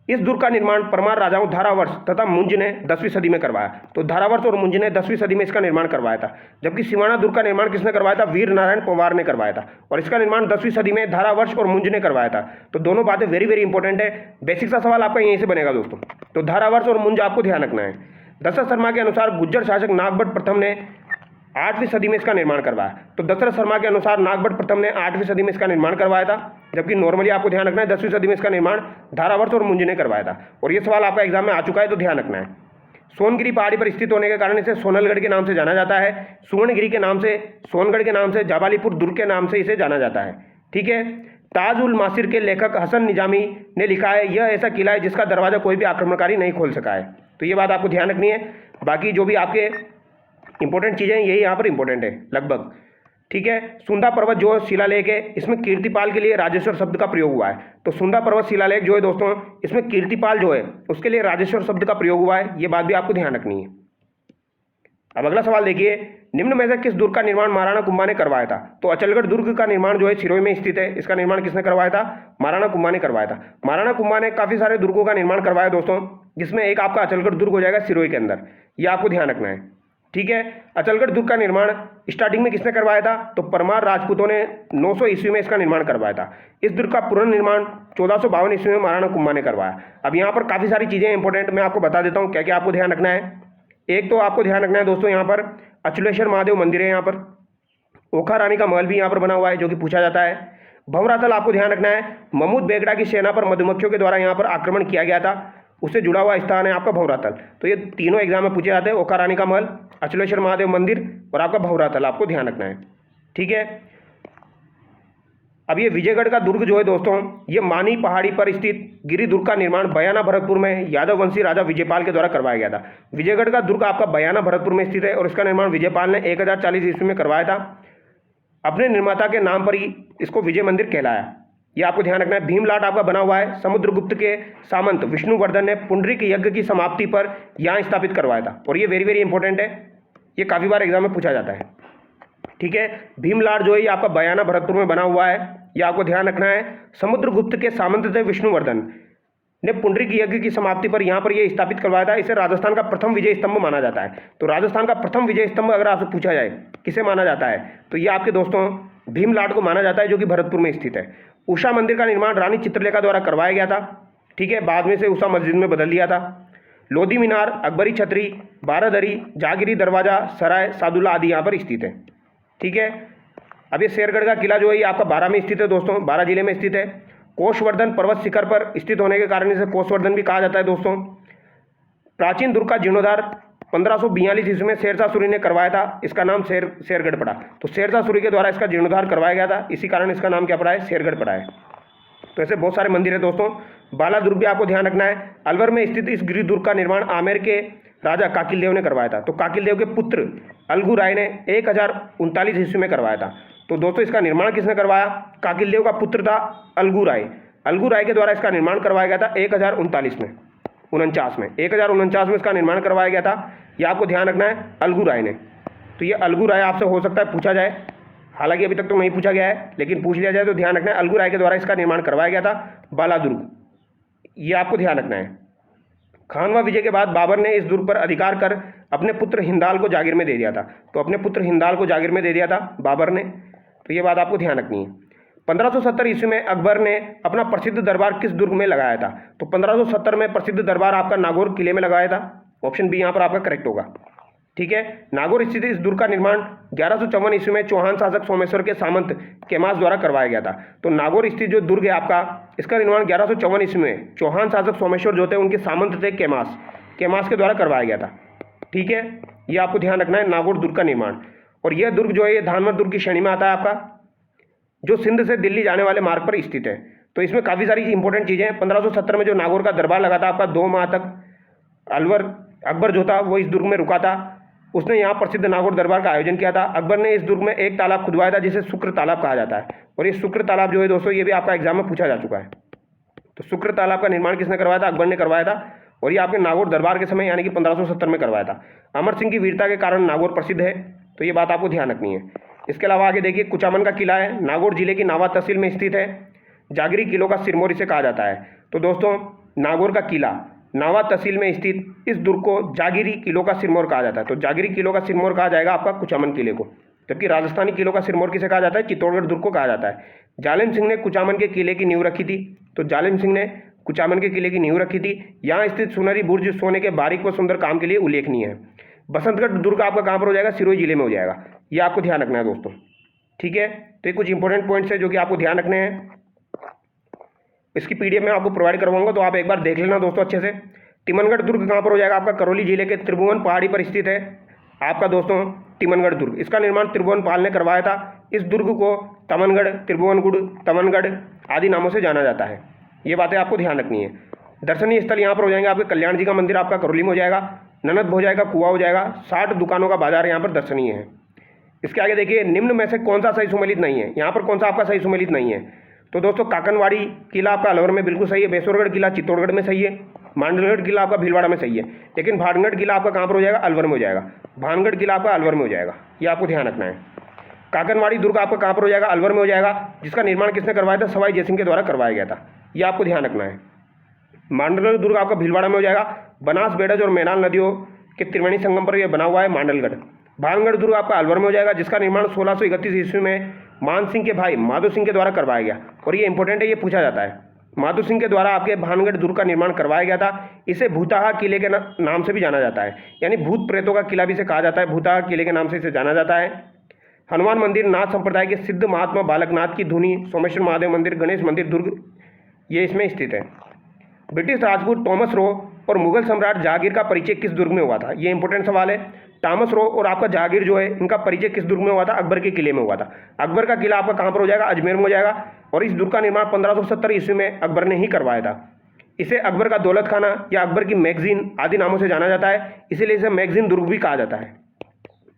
इस दुर्ग का निर्माण परमार राजाओं धारावर्ष तथा मुंज ने 10वीं सदी में करवाया। तो धारावर्ष और मुंज ने 10वीं सदी में इसका निर्माण करवाया था, जबकि सिवाना दुर्ग का निर्माण किसने करवाया था? वीर नारायण पवार ने करवाया था। और इसका निर्माण 10वीं सदी में धारावर्ष और मुंज ने करवाया था। तो दोनों बातें वेरी वेरी इंपॉर्टेंट है। बेसिक सा सवाल आपका यहीं से बनेगा दोस्तों। तो धारावर्ष और मुंज आपको ध्यान रखना है। दशरथ शर्मा के अनुसार गुज्जर शासक नागभट्ट प्रथम ने 8वीं सदी में इसका निर्माण करवाया। तो दशरथ शर्मा के अनुसार नागभट्ट प्रथम ने 8वीं सदी में इसका निर्माण करवाया था, जबकि नॉर्मली आपको ध्यान रखना है 10वीं सदी में इसका निर्माण धारावर्ष और मुंज ने करवाया था। और ये सवाल आपका एग्जाम में आ चुका है, तो ध्यान रखना है। सोनगिरी पहाड़ी पर स्थित होने के कारण इसे सोनलगढ़ के नाम से जाना जाता है। सुवर्णगिरी के नाम से, सोनगढ़ के नाम से, जाबालीपुर दुर्ग के नाम से इसे जाना जाता है, ठीक है। ताज उल मासिर के लेखक हसन निजामी ने लिखा है, यह ऐसा किला है जिसका दरवाजा कोई भी आक्रमणकारी नहीं खोल सका है। तो ये बात आपको ध्यान रखनी है। बाकी जो भी आपके इंपॉर्टेंट चीज़ें यही यहाँ पर इंपॉर्टेंट है लगभग, ठीक है। सुंदा पर्वत जो शिलालेख है इसमें कीर्तिपाल के लिए राजेश्वर शब्द का प्रयोग हुआ है। तो सुंदा पर्वत शिलालेख जो है दोस्तों इसमें कीर्तिपाल जो है उसके लिए राजेश्वर शब्द का प्रयोग हुआ है। ये बात भी आपको ध्यान रखनी है। अब अगला सवाल देखिए, निम्न में से किस दुर्ग का निर्माण महाराणा कुंभा ने करवाया था? तो अचलगढ़ दुर्ग का निर्माण जो है सिरोही में स्थित है, इसका निर्माण किसने करवाया था? महाराणा कुंभा ने करवाया था। महाराणा कुंभा ने काफ़ी सारे दुर्गों का निर्माण करवाया दोस्तों, जिसमें एक आपका अचलगढ़ दुर्ग हो जाएगा सिरोही के अंदर। ये आपको ध्यान रखना है, ठीक है। अचलगढ़ दुर्ग का निर्माण स्टार्टिंग में किसने करवाया था? तो परमार राजपूतों ने 900 ईस्वी में इसका निर्माण करवाया था। इस दुर्ग का पुनर्निर्माण 1452 ईस्वी में महाराणा कुंभा ने करवाया। अब यहाँ पर काफ़ी सारी चीज़ें इंपॉर्टेंट मैं आपको बता देता हूँ क्या क्या आपको ध्यान रखना है। एक तो आपको ध्यान रखना है दोस्तों, यहाँ पर अचलेश्वर महादेव मंदिर है, यहाँ पर ओखा रानी का महल भी यहाँ पर बना हुआ है जो कि पूछा जाता है। भंवरातल आपको ध्यान रखना है, महमूद बेगड़ा की सेना पर मधुमक्खियों के द्वारा यहाँ पर आक्रमण किया गया था, उससे जुड़ा हुआ स्थान है आपका भंवरातल। तो ये तीनों एग्जाम में पूछे जाते हैं, ओखा रानी का महल, अचलेश्वर महादेव मंदिर और आपका भंवरातल, आपको ध्यान रखना है, ठीक है। अब ये विजयगढ़ का दुर्ग जो है दोस्तों, ये मानी पहाड़ी पर स्थित गिरी दुर्ग का निर्माण बयाना भरतपुर में यादव वंशी राजा विजयपाल के द्वारा करवाया गया था। विजयगढ़ का दुर्ग आपका बयाना भरतपुर में स्थित है और इसका निर्माण विजयपाल ने 1040 ईस्वी में करवाया था। अपने निर्माता के नाम पर ही इसको विजय मंदिर कहलाया। ये आपको ध्यान रखना है। भीमलाट आपका बना हुआ है, समुद्रगुप्त के सामंत विष्णुवर्धन ने पुंडरीक यज्ञ की समाप्ति पर यहाँ स्थापित करवाया था। और ये वेरी वेरी इंपॉर्टेंट है, ये काफ़ी बार एग्जाम में पूछा जाता है। ठीक है, भीमलाट जो है ये आपका बयाना भरतपुर में बना हुआ है। ये आपको ध्यान रखना है। समुद्रगुप्त के सामंत थे विष्णुवर्धन ने पुंडरीक यज्ञ की समाप्ति पर यहाँ पर ये स्थापित करवाया था। इसे राजस्थान का प्रथम विजय स्तंभ माना जाता है। तो राजस्थान का प्रथम विजय स्तंभ अगर आपसे पूछा जाए किसे माना जाता है, तो ये आपके दोस्तों भीमलाट को माना जाता है, जो कि भरतपुर में स्थित है। उषा मंदिर का निर्माण रानी चित्रलेखा द्वारा करवाया गया था। ठीक है, बाद में से उषा मस्जिद में बदल दिया था। लोधी मीनार, अकबरी छतरी, बारादरी, जागिरी दरवाजा, सराय सादुल्ला आदि यहाँ पर स्थित है। ठीक है, अब ये शेरगढ़ का किला जो है ये आपका 12 में स्थित है दोस्तों, 12 जिले में स्थित है। कोषवर्धन पर्वत शिखर पर स्थित होने के कारण इसे कोषवर्धन भी कहा जाता है दोस्तों। प्राचीन दुर्ग का जीर्णोद्धार 1542 ईस्वी में शेरशाह सूरी ने करवाया था। इसका नाम शेरगढ़ पड़ा। तो शेरशाह सूरी के द्वारा इसका जीर्णोद्धार करवाया गया था, इसी कारण इसका नाम क्या पड़ा है, शेरगढ़ पड़ा है। तो ऐसे बहुत सारे मंदिर है दोस्तों। बाला दुर्ग भी आपको ध्यान रखना है। अलवर में स्थित इस गिरि दुर्ग का निर्माण आमेर के राजा काकिल देव ने करवाया था। तो काकिल देव के पुत्र अलगू राय ने 1039 ईस्वी में करवाया था। तो दोस्तों इसका निर्माण किसने करवाया, काकिल देव का पुत्र था अलगू राय। अलगू राय के द्वारा इसका निर्माण करवाया गया था 1049 में, 1049 में इसका निर्माण करवाया गया था। यह आपको ध्यान रखना है, अलगू राय ने। तो ये अलगू राय आपसे हो सकता है पूछा जाए, हालांकि अभी तक तो नहीं पूछा गया है, लेकिन पूछ लिया जाए तो ध्यान रखना है, अलगू राय के द्वारा इसका निर्माण करवाया गया था बाला दुर्ग। ये आपको ध्यान रखना है। खानवा विजय के बाद बाबर ने इस दुर्ग पर अधिकार कर अपने पुत्र हिंदाल को जागीर में दे दिया था। तो अपने पुत्र हिंदाल को जागीर में दे दिया था बाबर ने। तो ये बात आपको ध्यान रखनी है। 1570 ईस्वी में अकबर ने अपना प्रसिद्ध दरबार किस दुर्ग में लगाया था, तो 1570 में प्रसिद्ध दरबार आपका नागौर किले में लगाया था। ऑप्शन बी यहाँ पर आपका करेक्ट होगा। ठीक है, नागौर स्थित इस दुर्ग का निर्माण 1154 ईस्वी में चौहान शासक सोमेश्वर के सामंत केमास द्वारा करवाया गया था। तो नागौर स्थित जो दुर्ग है आपका, इसका निर्माण 1154 ईस्वी में चौहान शासक सोमेश्वर जो थे उनके सामंत थे केमास के द्वारा करवाया गया था। ठीक है, ये आपको ध्यान रखना है, नागौर दुर्ग का निर्माण। और यह दुर्ग जो है ये धानवर दुर्ग की श्रेणी में आता है आपका, जो सिंध से दिल्ली जाने वाले मार्ग पर स्थित है। तो इसमें काफ़ी सारी इंपॉर्टेंट चीज़ें हैं। 1570 में जो नागौर का दरबार लगा था आपका 2 माह तक, अकबर जो था वो इस दुर्ग में रुका था। उसने यहाँ प्रसिद्ध नागौर दरबार का आयोजन किया था। अकबर ने इस दुर्ग में एक तालाब खुदवाया था जिसे शुक्र तालाब कहा जाता है। और ये शुक्र तालाब जो है दोस्तों ये भी आपका एग्जाम में पूछा जा चुका है। तो शुक्र तालाब का निर्माण किसने करवाया था, अकबर ने करवाया था। और ये आपके नागौर दरबार के समय यानी कि 1570 में करवाया था। अमर सिंह की वीरता के कारण नागौर प्रसिद्ध है। तो ये बात आपको ध्यान रखनी है। इसके अलावा आगे देखिए, कुचामन का किला है, नागौर जिले की नावा तहसील में स्थित है। जागीरी किलों का सिरमौर इसे कहा जाता है। तो दोस्तों नागौर का किला नावा तहसील में स्थित इस दुर्ग को जागीरी किलों का सिरमौर कहा जाता है। तो जागीरी किलों का सिरमौर कहा जाएगा आपका कुचामन किले को। जबकि राजस्थानी किलों का सिरमौर किसे कहा जाता है, चित्तौड़गढ़ दुर्ग को कहा जाता है। जालिम सिंह ने कुचामन के किले की नींव रखी थी। तो जालिम सिंह ने कुचामन के किले की नींव रखी थी। यहाँ स्थित सुनहरी बुर्ज सोने के बारीक व सुंदर काम के लिए उल्लेखनीय है। बसंतगढ़ दुर्ग आपका कहाँ पर हो जाएगा, सिरोही जिले में हो जाएगा। ये आपको ध्यान रखना है दोस्तों। ठीक है, तो ये कुछ इंपॉर्टेंट पॉइंट्स है जो कि आपको ध्यान रखने हैं। इसकी पीडीएफ में आपको प्रोवाइड करवाऊंगा, तो आप एक बार देख लेना दोस्तों अच्छे से। तिमनगढ़ दुर्ग कहाँ पर हो जाएगा आपका, करौली जिले के त्रिभुवन पहाड़ी पर स्थित है आपका दोस्तों तिमनगढ़ दुर्ग। इसका निर्माण त्रिभुवन पाल ने करवाया था। इस दुर्ग को तमनगढ़, त्रिभुवनगढ़, तमनगढ़ आदि नामों से जाना जाता है। ये बातें आपको ध्यान रखनी है। दर्शनीय स्थल यहाँ पर हो जाएंगे आपके कल्याण जी का मंदिर आपका करौली में हो जाएगा, ननद हो जाएगा, कुआ हो जाएगा, 60 दुकानों का बाजार यहाँ पर दर्शनीय है। इसके आगे देखिए, निम्न में से कौन सा सही सुमेलित नहीं है, यहाँ पर कौन सा आपका सही सुमेलित नहीं है। तो दोस्तों काकनवाड़ी किला आपका अलवर में बिल्कुल सही है, बेसोरगढ़ किला चित्तौड़गढ़ में सही है, मांडलगढ़ किला आपका भीलवाड़ा में सही है। लेकिन भानगढ़ किला आपका कहाँ पर हो जाएगा, अलवर में हो जाएगा। भानगढ़ किला आपका अलवर में हो जाएगा, ये आपको ध्यान रखना है। काकनवाड़ी दुर्ग आपका कहाँ पर हो जाएगा, अलवर में हो जाएगा, जिसका निर्माण किसने करवाया था, सवाई जयसिंह के द्वारा करवाया गया था। ये आपको ध्यान रखना है। मांडलगढ़ दुर्ग आपका भीलवाड़ा में हो जाएगा। बनास, बेड़ज और मैनाल नदियों के त्रिवेणी संगम पर यह बना हुआ है मांडलगढ़। भानगढ़ दुर्ग आपका अलवर में हो जाएगा, जिसका निर्माण 1631 ईस्वी में मान सिंह के भाई माधो सिंह के द्वारा करवाया गया। और ये इंपॉर्टेंट है, ये पूछा जाता है। माधो सिंह के द्वारा आपके भानगढ़ दुर्ग का निर्माण करवाया गया था। इसे भूताहा किले के नाम से भी जाना जाता है, यानी भूत प्रेतों का किला भी इसे कहा जाता है। भूताहा किले के नाम से इसे जाना जाता है। हनुमान मंदिर नाथ संप्रदाय के सिद्ध महात्मा बालकनाथ की धुनी, सोमेश्वर महादेव मंदिर, गणेश मंदिर दुर्ग ये इसमें स्थित है। ब्रिटिश राजपूत टॉमस रो और मुगल सम्राट जहांगीर का परिचय किस दुर्ग में हुआ था, ये इंपॉर्टेंट सवाल है। टॉमस रो और आपका जहांगीर जो है इनका परिचय किस दुर्ग में हुआ था, अकबर के किले में हुआ था। अकबर का किला आपका कहाँ पर हो जाएगा, अजमेर में हो जाएगा। और इस दुर्ग का निर्माण 1570 ईस्वी में अकबर ने ही करवाया था। इसे अकबर का दौलत खाना या अकबर की मैगजीन आदि नामों से जाना जाता है, इसीलिए इसे मैगजीन दुर्ग भी कहा जाता है।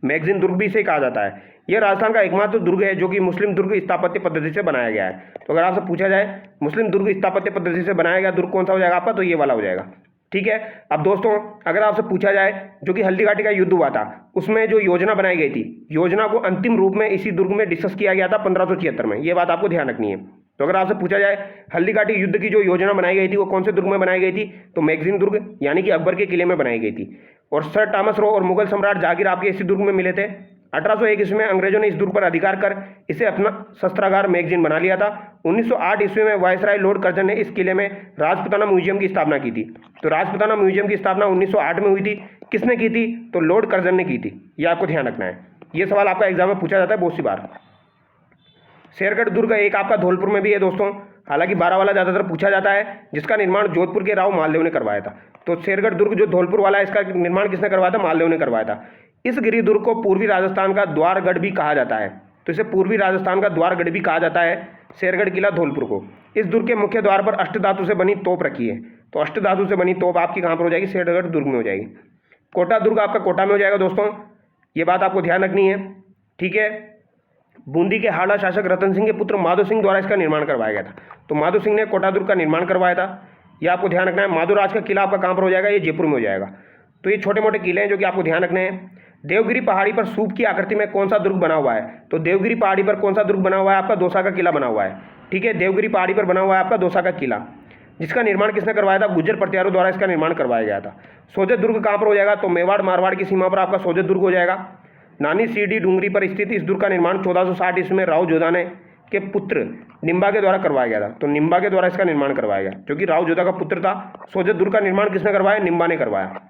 मैगजीन दुर्ग भी इसे कहा जाता है। यह राजस्थान का एकमात्र दुर्ग है जो कि मुस्लिम दुर्ग स्थापत्य पद्धति से बनाया गया है। तो अगर आपसे पूछा जाए मुस्लिम दुर्ग स्थापत्य पद्धति से बनाया गया दुर्ग कौन सा हो जाएगा आपका, तो ये वाला हो जाएगा। ठीक है। अब दोस्तों अगर आपसे पूछा जाए जो कि हल्दीघाटी का युद्ध हुआ था उसमें जो योजना बनाई गई थी, योजना को अंतिम रूप में इसी दुर्ग में डिस्कस किया गया था 1576 में। ये बात आपको ध्यान रखनी है। तो अगर आपसे पूछा जाए हल्दीघाटी युद्ध की जो योजना बनाई गई थी वो कौन से दुर्ग में बनाई गई थी, तो मैगजीन दुर्ग यानी कि अकबर के किले में बनाई गई थी। और सर टॉमस रो और मुगल सम्राट जहांगीर आपके इसी दुर्ग में मिले थे। 1801 ईस्वी में अंग्रेजों ने इस दुर्ग पर अधिकार कर इसे अपना शस्त्रागार मैगजीन बना लिया था। 1908 ईस्वी में वायसराय लॉर्ड कर्जन ने इस किले में राजपुताना म्यूजियम की स्थापना की थी। तो राजपुताना म्यूजियम की स्थापना 1908 में हुई थी। किसने की थी, तो लॉर्ड कर्जन ने की थी। ये आपको ध्यान रखना है, ये सवाल आपका एग्जाम में पूछा जाता है बहुत सी बार। शेरगढ़ दुर्ग एक आपका धौलपुर में भी है दोस्तों, हालांकि 12 वाला ज़्यादातर पूछा जाता है, जिसका निर्माण जोधपुर के राव मालदेव ने करवाया था। तो शेरगढ़ दुर्ग जो धौलपुर वाला है इसका निर्माण किसने करवाया था, मालदेव ने करवाया था। इस गिरी दुर्ग को पूर्वी राजस्थान का द्वारगढ़ भी कहा जाता है। तो इसे पूर्वी राजस्थान का द्वारगढ़ भी कहा जाता है शेरगढ़ किला धौलपुर को। इस दुर्ग के मुख्य द्वार पर अष्टधातु से बनी तोप रखी है। तो अष्टधातु से बनी तोप आपकी कहाँ पर हो जाएगी, शेरगढ़ दुर्ग में हो जाएगी। कोटा दुर्ग आपका कोटा में हो जाएगा दोस्तों, ये बात आपको ध्यान रखनी है। ठीक है। बूंदी के हाड़ा शासक रतन सिंह के पुत्र माधो सिंह द्वारा इसका निर्माण करवाया गया था। तो माधो सिंह ने कोटा दुर्ग का निर्माण करवाया था, यह आपको ध्यान रखना है। माधोराज का किला आपका कहाँ पर हो जाएगा, ये जयपुर में हो जाएगा। तो ये छोटे मोटे किले हैं जो कि आपको ध्यान रखने हैं। देवगिरी पहाड़ी पर सूप की आकृति में कौन सा दुर्ग बना हुआ है, तो देवगिरी पहाड़ी पर कौन सा दुर्ग बना हुआ है आपका, दौसा का किला बना हुआ है। ठीक है। देवगिरी पहाड़ी पर बना हुआ है आपका दौसा का किला, जिसका निर्माण किसने करवाया था, गुज्जर प्रत्यारों द्वारा इसका निर्माण करवाया गया था। सोजत दुर्ग कहाँ पर हो जाएगा, तो मेवाड़ मारवाड़ की सीमा पर आपका सोजत दुर्ग हो जाएगा। नानी सीडी डूंगरी पर स्थित इस दुर्ग का निर्माण 1460 ईस्वी में राव जोधा के पुत्र निम्बा के द्वारा करवाया गया था। तो निम्बा के द्वारा इसका निर्माण करवाया गया, जो कि राव जोधा का पुत्र था। सोजत दुर्ग का निर्माण किसने करवाया, निम्बा ने करवाया।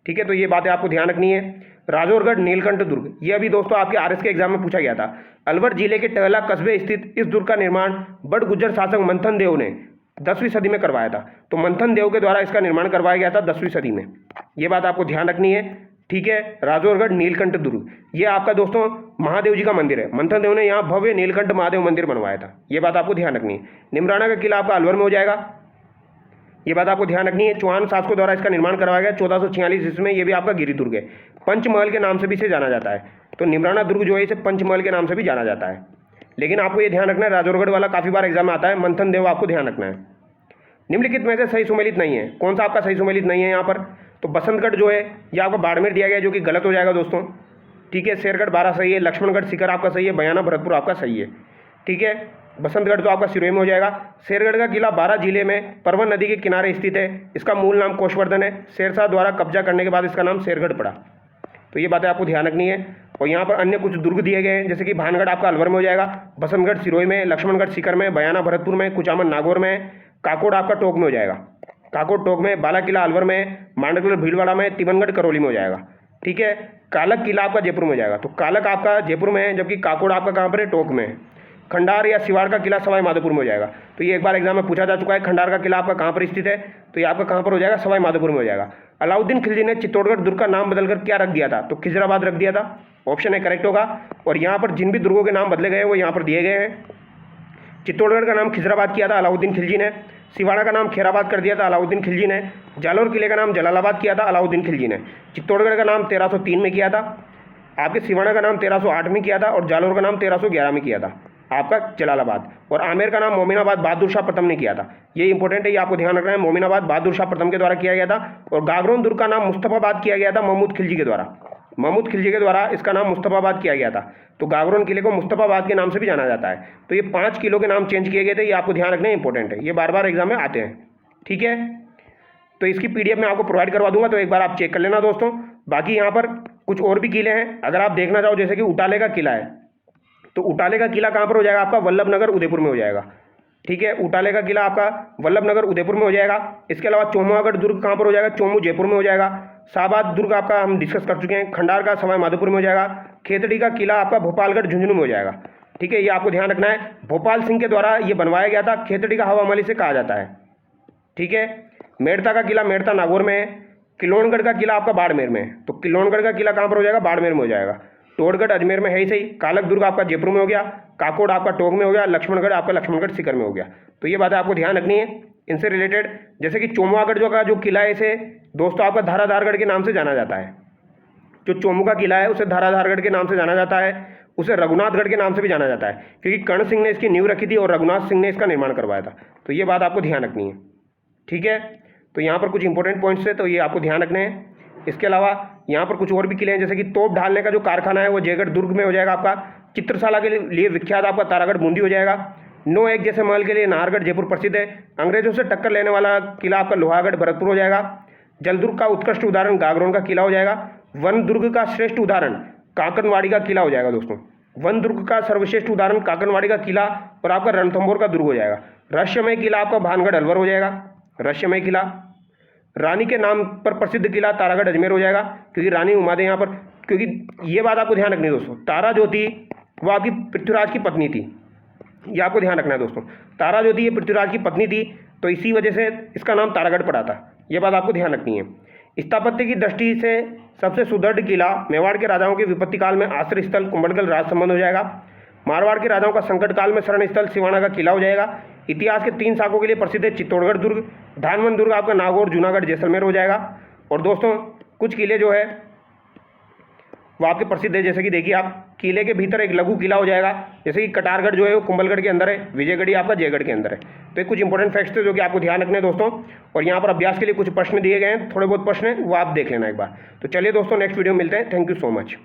ठीक है। तो ये बातें आपको ध्यान रखनी है। राजौरगढ़ नीलकंठ दुर्ग, ये अभी दोस्तों आपके आरएस के एग्जाम में पूछा गया था। अलवर जिले के टहला कस्बे स्थित इस दुर्ग का निर्माण बड़ गुज्जर शासक मंथन देव ने 10वीं सदी में करवाया था। तो मंथन देव के द्वारा इसका निर्माण करवाया गया था 10वीं सदी में। ये बात आपको ध्यान रखनी है। ठीक है। राजौरगढ़ नीलकंठ दुर्ग, ये आपका दोस्तों महादेव जी का मंदिर है। मंथन देव ने यहाँ भव्य नीलकंठ महादेव मंदिर बनवाया था। ये बात आपको ध्यान रखनी है। निमराना का किला आपका अलवर में हो जाएगा, ये बात आपको ध्यान रखनी है। चौहान शासकों द्वारा इसका निर्माण करवाया गया 1446 ईस्वी में। ये भी आपका गिरी दुर्ग है, पंचमहल के नाम से भी इसे जाना जाता है। तो निमराना दुर्ग जो है इसे पंचमहल के नाम से भी जाना जाता है। लेकिन आपको ये ध्यान रखना है, राजौरगढ़ वाला काफ़ी बार एग्जाम में आता है, मंथन देव आपको ध्यान रखना है। निम्नलिखित में से सही सुमेलित नहीं है, कौन सा आपका सही सुमेलित नहीं है यहाँ पर, तो बसंतगढ़ जो है यह आपका बाड़मेर दिया गया, जो कि गलत हो जाएगा दोस्तों। ठीक है। शेरगढ़ 12 सही है, लक्ष्मणगढ़ सीकर आपका सही है, बयाना भरतपुर आपका सही है। ठीक है। बसंतगढ़ तो आपका सिरोही में हो जाएगा। शेरगढ़ का किला 12 जिले में परवन नदी के किनारे स्थित है। इसका मूल नाम कोशवर्धन है। शेरशाह द्वारा कब्जा करने के बाद इसका नाम शेरगढ़ पड़ा। तो ये बातें आपको ध्यान रखनी है। और यहाँ पर अन्य कुछ दुर्ग दिए गए हैं, जैसे कि भानगढ़ आपका अलवर में हो जाएगा, बसंतगढ़ सिरोही में, लक्ष्मणगढ़ सीकर में, बयाना भरतपुर में, कुचामन नागौर में, काकोड़ आपका टोक में हो जाएगा, काकोड़ टोक में, बाला किला अलवर में, मांडगढ़ भीलवाड़ा में, तिवनगढ़ करौली में हो जाएगा। ठीक है। कालक किला आपका जयपुर में हो जाएगा। तो कालक आपका जयपुर में है, जबकि काकोड़ आपका कहाँ पर है, टोक में है। खंडार या सिवाड़ का किला सवाई माधोपुर में हो जाएगा। तो ये एक बार एग्जाम में पूछा जा चुका है। खंडार का किला आपका कहाँ पर स्थित है, तो ये आपका कहाँ पर हो जाएगा, सवाई माधोपुर में हो जाएगा। अलाउद्दीन खिलजी ने चित्तौड़गढ़ दुर्ग का नाम बदलकर क्या रख दिया था, तो खिजराबाद रख दिया था। ऑप्शन है करेक्ट होगा। और यहाँ पर जिन भी दुर्गों के नाम बदले गए वो यहाँ पर दिए गए हैं। चित्तौड़गढ़ का नाम खिजराबाद किया था अलाउद्दीन खिलजी ने, सिवाड़ा का नाम खेराबाद कर दिया था अलाउद्दीन खिलजी ने, जालौर किले का नाम जलालाबाद किया था अलाउद्दीन खिलजी ने, चित्तौड़गढ़ का नाम 1303 में किया था, आपके सिवाड़ा का नाम 1308 में किया था, और जालौर का नाम 1311 में किया था आपका जलालाबाद, और आमेर का नाम मोमिनाबाद बहादुर शाह प्रथम ने किया था। ये इंपॉर्टेंट है, ये आपको ध्यान रखना है। मोमिनाबाद बहादुर शाह प्रथम के द्वारा किया गया था। और गागरोन दुर्ग का नाम मुस्तफाबाद किया गया था महमूद खिलजी के द्वारा। महमूद खिलजी के द्वारा इसका नाम मुस्तफाबाद किया गया था। तो गागरोन किले को मुस्तफाबाद के नाम से भी जाना जाता है। तो ये 5 किलो के नाम चेंज किए गए थे, ये आपको ध्यान रखना इंपॉर्टेंट है, ये बार बार एग्जाम में आते हैं। ठीक है। तो इसकी PDF मैं आपको प्रोवाइड करवा दूंगा, तो एक बार आप चेक कर लेना दोस्तों। बाकी यहाँ पर कुछ और भी किले हैं, अगर आप देखना चाहो, जैसे कि उटाले का किला है। तो उटाले का किला कहाँ पर हो जाएगा आपका, वल्लभनगर उदयपुर में हो जाएगा। ठीक है। उटाले का किला आपका वल्लभनगर उदयपुर में हो जाएगा। इसके अलावा चोमुआगढ़ दुर्ग कहाँ पर हो जाएगा, चोमू जयपुर में हो जाएगा। शाहबाद दुर्ग आपका हम डिस्कस कर चुके हैं। खंडार का सवाई माधोपुर में हो जाएगा। खेतड़ी का किला आपका भोपालगढ़ झुंझुनू में हो जाएगा। ठीक है। ये आपको ध्यान रखना है, भोपाल सिंह के द्वारा ये बनवाया गया था। खेतड़ी का हवा महल से कहा जाता है। ठीक है। मेड़ता का किला मेड़ता नागौर में है। किलोनगढ़ का किला आपका बाड़मेर में है। तो किलोनगढ़ का किला कहाँ पर हो जाएगा, बाड़मेर में हो जाएगा। टोड़गढ़ अजमेर में है ही सही। कालक दुर्ग आपका जयपुर में हो गया। काकोड़ आपका टोक में हो गया। लक्ष्मणगढ़ आपका लक्ष्मणगढ़ सीकर में हो गया। तो ये बातें आपको ध्यान रखनी है इनसे रिलेटेड। जैसे कि चोमुआगढ़ जो का जो किला है, इसे दोस्तों आपका धाराधारगढ़ के नाम से जाना जाता है। जो चोमू का किला है उसे धाराधारगढ़ के नाम से जाना जाता है, उसे रघुनाथगढ़ के नाम से भी जाना जाता है, क्योंकि कर्ण सिंह ने इसकी नींव रखी थी और रघुनाथ सिंह ने इसका निर्माण करवाया था। तो ये बात आपको ध्यान रखनी है, ठीक है। तो यहाँ पर कुछ इंपॉर्टेंट पॉइंट्स है, तो ये आपको ध्यान रखने हैं। इसके अलावा यहाँ पर कुछ और भी किले हैं, जैसे कि तोप ढालने का जो कारखाना है वो जयगढ़ दुर्ग में हो जाएगा आपका। चित्रशाला के लिए विख्यात आपका तारागढ़ बूंदी हो जाएगा। 9 एक जैसे महल के लिए नाहरगढ़ जयपुर प्रसिद्ध है। अंग्रेजों से टक्कर लेने वाला किला आपका लोहागढ़ भरतपुर हो जाएगा। जलदुर्ग का उत्कृष्ट उदाहरण गागरोन का किला हो जाएगा। वन दुर्ग का श्रेष्ठ उदाहरण काकनवाड़ी का किला हो जाएगा दोस्तों। वन दुर्ग का सर्वश्रेष्ठ उदाहरण काकनवाड़ी का किला और आपका रणथंभौर का दुर्ग हो जाएगा। रहस्यमय किला आपका भानगढ़ अलवर हो जाएगा, रहस्यमय किला। रानी के नाम पर प्रसिद्ध किला तारागढ़ अजमेर हो जाएगा, क्योंकि रानी उमादे यहाँ पर, क्योंकि ये बात आपको ध्यान रखनी है दोस्तों, तारा जो थी वो आपकी पृथ्वीराज की पत्नी थी, ये आपको ध्यान रखना है दोस्तों। तारा जो थी ये पृथ्वीराज की पत्नी थी, तो इसी वजह से इसका नाम तारागढ़ पड़ा था, ये बात आपको ध्यान रखनी है। स्थापत्य की दृष्टि से सबसे सुदृढ़ किला मेवाड़ के राजाओं के विपत्ति काल में आश्रय स्थल कुंभलगढ़ राज संबंध हो जाएगा। मारवाड़ के राजाओं का संकट काल में शरण स्थल सिवाना का किला हो जाएगा। इतिहास के 3 शाखों के लिए प्रसिद्ध है चित्तौड़गढ़ दुर्ग। धानमन दुर्ग आपका नागौर जूनागढ़ जैसलमेर हो जाएगा। और दोस्तों कुछ किले जो है वो आपके प्रसिद्ध है, जैसे कि देखिए आप किले के भीतर एक लघु किला हो जाएगा, जैसे कि कटारगढ़ जो है वो कुंभलगढ़ के अंदर है, विजयगढ़ी आपका जयगढ़ के अंदर है। तो ये कुछ इंपॉर्टेंट फैक्ट्स थे जो कि आपको ध्यान रखने हैं दोस्तों। और यहाँ पर अभ्यास के लिए कुछ प्रश्न दिए गए हैं, थोड़े बहुत प्रश्न हैं वो आप देख लेना एक बार। तो चलिए दोस्तों नेक्स्ट वीडियो में मिलते हैं। Thank you so much.